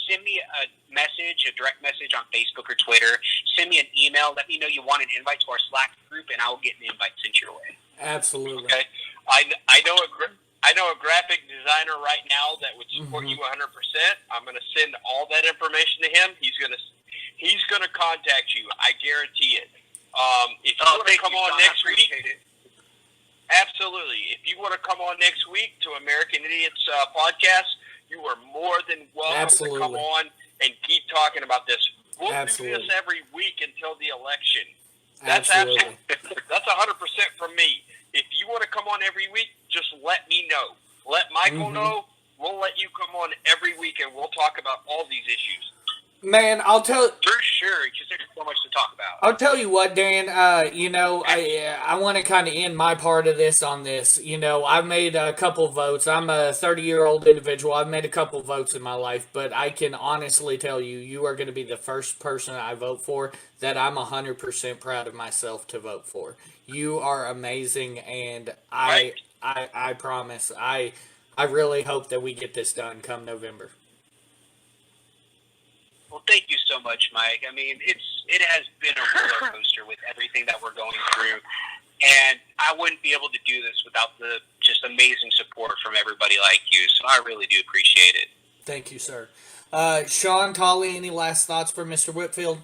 [SPEAKER 2] send me a message, a direct message on Facebook or Twitter. Send me an email. Let me know you want an invite to our Slack group, and I will get an invite sent your way.
[SPEAKER 1] Absolutely.
[SPEAKER 3] Okay. I know a graphic designer right now that would support you 100%. I'm going to send all that information to him. He's going to contact you. I guarantee it. If you want to come on next week, absolutely. If you want to come on next week to American Idiots podcast, you are more than welcome to come on and keep talking about this. We'll do this every week until the election. That's absolutely. That's 100% from me. If you want to come on every week, just let me know. Let Michael know. We'll let you come on every week, and we'll talk about all these issues.
[SPEAKER 1] Man, I'll tell.
[SPEAKER 2] For sure, because there's so much to talk about.
[SPEAKER 1] I'll tell you what, Dan. I want to kind of end my part of this on this. I've made a couple votes. I'm a 30-year-old individual. I've made a couple votes in my life, but I can honestly tell you, you are going to be the first person I vote for that I'm 100% proud of myself to vote for. You are amazing, and I promise. I really hope that we get this done come November.
[SPEAKER 2] Well, thank you so much, Mike. I mean, it has been a roller coaster with everything that we're going through, and I wouldn't be able to do this without the just amazing support from everybody like you, so I really do appreciate it.
[SPEAKER 1] Thank you, sir. Sean, Tolly, any last thoughts for Mr. Whitfield?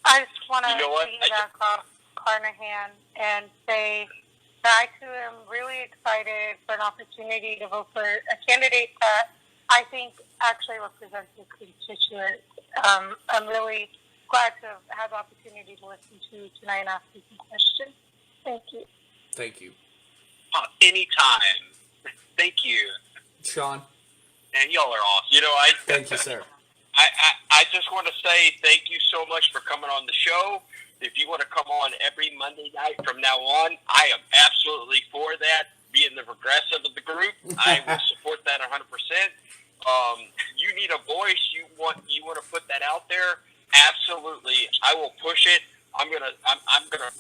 [SPEAKER 4] I just want to piggyback off Carnahan and say that I, too, am really excited for an opportunity to vote for a candidate that I think actually represents the constituents. I'm really glad to have the opportunity to listen to you tonight and ask you some questions. Thank you.
[SPEAKER 1] Thank you.
[SPEAKER 2] Anytime. Thank you.
[SPEAKER 1] Sean?
[SPEAKER 2] And y'all are awesome.
[SPEAKER 1] Thank you, sir.
[SPEAKER 3] I just want to say thank you so much for coming on the show. If you want to come on every Monday night from now on, I am absolutely for that. Being the progressive of the group, I will support that 100%. You need a voice. You want to put that out there. Absolutely, I will push it. I'm gonna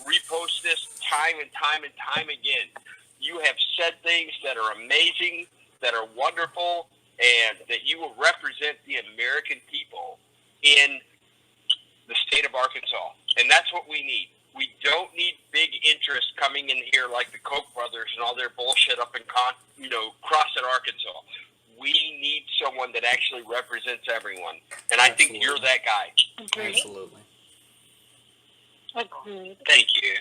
[SPEAKER 3] repost this time and time again. You have said things that are amazing, that are wonderful, and that you will represent the American people in the state of Arkansas, and that's what we need. We don't need big interests coming in here like the Koch brothers and all their bullshit up in Crossett, Arkansas. We need someone that actually represents everyone, and I think you're that guy.
[SPEAKER 1] Absolutely.
[SPEAKER 4] Agreed.
[SPEAKER 2] Thank you.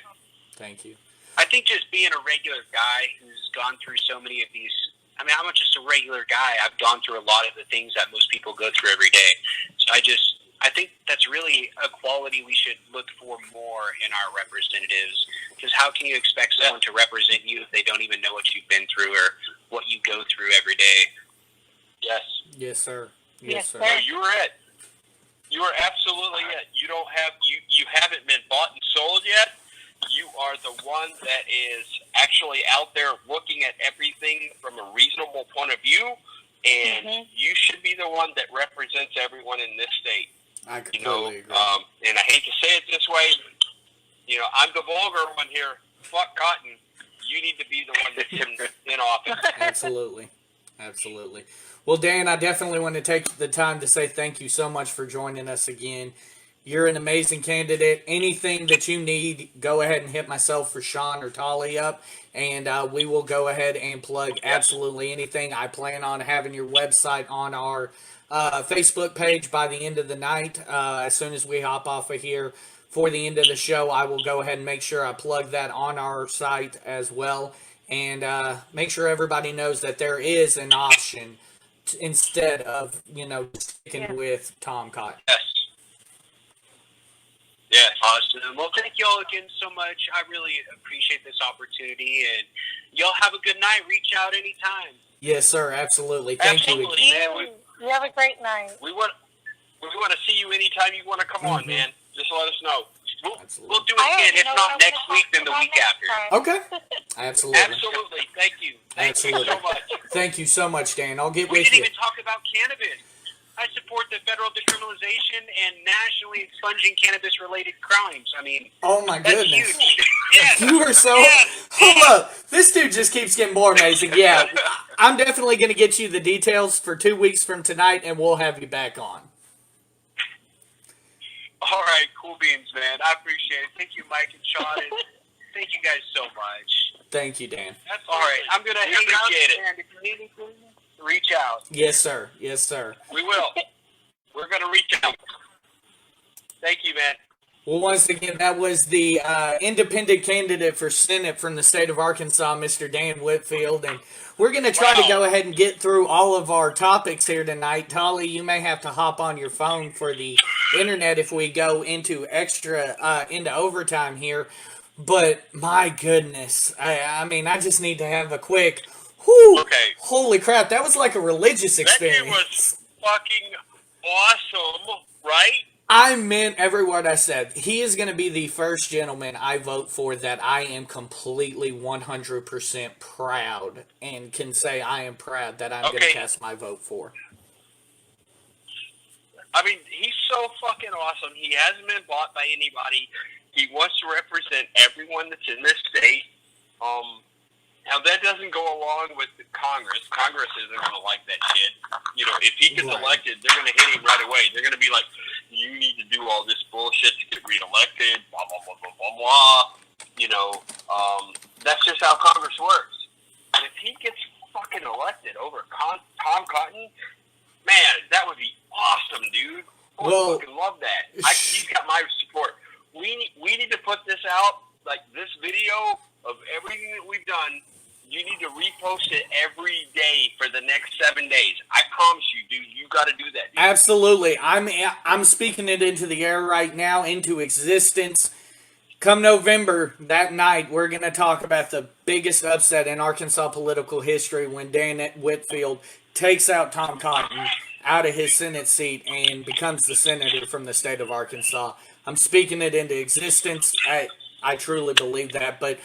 [SPEAKER 1] Thank you.
[SPEAKER 2] I think just being a regular guy who's gone through so many of these. I mean, I'm not just a regular guy. I've gone through a lot of the things that most people go through every day. So I think that's really a quality we should look for more in our representatives. Because how can you expect someone to represent you if they don't even know what you've been through or what you go through every day?
[SPEAKER 3] Yes.
[SPEAKER 1] Yes, sir. Yes, sir.
[SPEAKER 3] No, you are it. You are absolutely it. You don't have you haven't been bought and sold yet. You are the one that is actually out there looking at everything from a reasonable point of view, and you should be the one that represents everyone in this state.
[SPEAKER 1] I completely agree.
[SPEAKER 3] And I hate to say it this way, I'm the vulgar one here. Fuck Cotton. You need to be the one that's in office.
[SPEAKER 1] Absolutely. Absolutely. Well, Dan, I definitely want to take the time to say thank you so much for joining us again. You're an amazing candidate. Anything that you need, go ahead and hit myself for Sean or Tolly up, and we will go ahead and plug absolutely anything. I plan on having your website on our Facebook page by the end of the night. As soon as we hop off of here for the end of the show, I will go ahead and make sure I plug that on our site as well, and make sure everybody knows that there is an option instead of sticking with Tom Cotton.
[SPEAKER 3] Yes. Yes.
[SPEAKER 2] Awesome. Well, thank you all again so much. I really appreciate this opportunity, and y'all have a good night. Reach out anytime.
[SPEAKER 1] Yes, sir. Absolutely. Thank
[SPEAKER 2] Absolutely,
[SPEAKER 1] you.
[SPEAKER 2] man.
[SPEAKER 4] You have a great night.
[SPEAKER 3] We want to see you anytime you want to come on, man. Just let us know.
[SPEAKER 2] We'll do it again. If not next week, then the week after.
[SPEAKER 1] Okay. Absolutely.
[SPEAKER 2] Absolutely. Thank you. Thank you so much.
[SPEAKER 1] Thank you so much, Dan. I'll get
[SPEAKER 2] We
[SPEAKER 1] with
[SPEAKER 2] didn't
[SPEAKER 1] you.
[SPEAKER 2] even talk about cannabis. I support the federal decriminalization and nationally expunging cannabis-related crimes. I mean,
[SPEAKER 1] Oh my
[SPEAKER 2] that's
[SPEAKER 1] goodness.
[SPEAKER 2] huge. Yes.
[SPEAKER 1] You are so.
[SPEAKER 2] Yes.
[SPEAKER 1] Hold up. This dude just keeps getting more amazing. Yeah. I'm definitely going to get you the details for 2 weeks from tonight, and we'll have you back on.
[SPEAKER 2] All right, cool beans, man. I appreciate it. Thank you, Mike and Sean. And thank you guys so much.
[SPEAKER 1] Thank you, Dan.
[SPEAKER 2] All right, I'm going to hang out,
[SPEAKER 3] appreciate it.
[SPEAKER 2] and if you need anything, reach out.
[SPEAKER 1] Yes, sir. Yes, sir.
[SPEAKER 3] We will. We're going to reach out.
[SPEAKER 2] Thank you, man.
[SPEAKER 1] Well, once again, that was the independent candidate for Senate from the state of Arkansas, Mr. Dan Whitfield. And we're going to try to go ahead and get through all of our topics here tonight. Tolly, you may have to hop on your phone for the internet if we go into into overtime here. But my goodness, I mean, I just need to have a quick,
[SPEAKER 3] Okay.
[SPEAKER 1] holy crap, that was like a religious
[SPEAKER 3] That
[SPEAKER 1] experience.
[SPEAKER 3] dude was fucking awesome, right?
[SPEAKER 1] I meant every word I said. He is going to be the first gentleman I vote for that I am completely 100% proud and can say I am proud that I'm going to
[SPEAKER 3] Okay.
[SPEAKER 1] cast my vote for.
[SPEAKER 3] I mean, he's so fucking awesome. He hasn't been bought by anybody. He wants to represent everyone that's in this state. Now, that doesn't go along with the Congress. Congress isn't going to like that shit. You know, if he gets
[SPEAKER 1] Right.
[SPEAKER 3] elected, they're going to hit him right away. They're going to be like, you need to do all this bullshit to get reelected, blah, blah, blah, blah, blah, blah. You know, that's just how Congress works. And if he gets fucking elected over Tom Cotton, man, that would be awesome, dude. I would
[SPEAKER 1] Well,
[SPEAKER 3] fucking love that. He's got my support. We need to put this out, like this video of everything that we've done. You need to repost it every day for the next 7 days. I promise you, dude. You got to do that, dude.
[SPEAKER 1] Absolutely. I'm speaking it into the air right now, into existence. Come November, that night, we're going to talk about the biggest upset in Arkansas political history when Dan Whitfield takes out Tom Cotton out of his Senate seat and becomes the senator from the state of Arkansas. I'm speaking it into existence. I truly believe that. But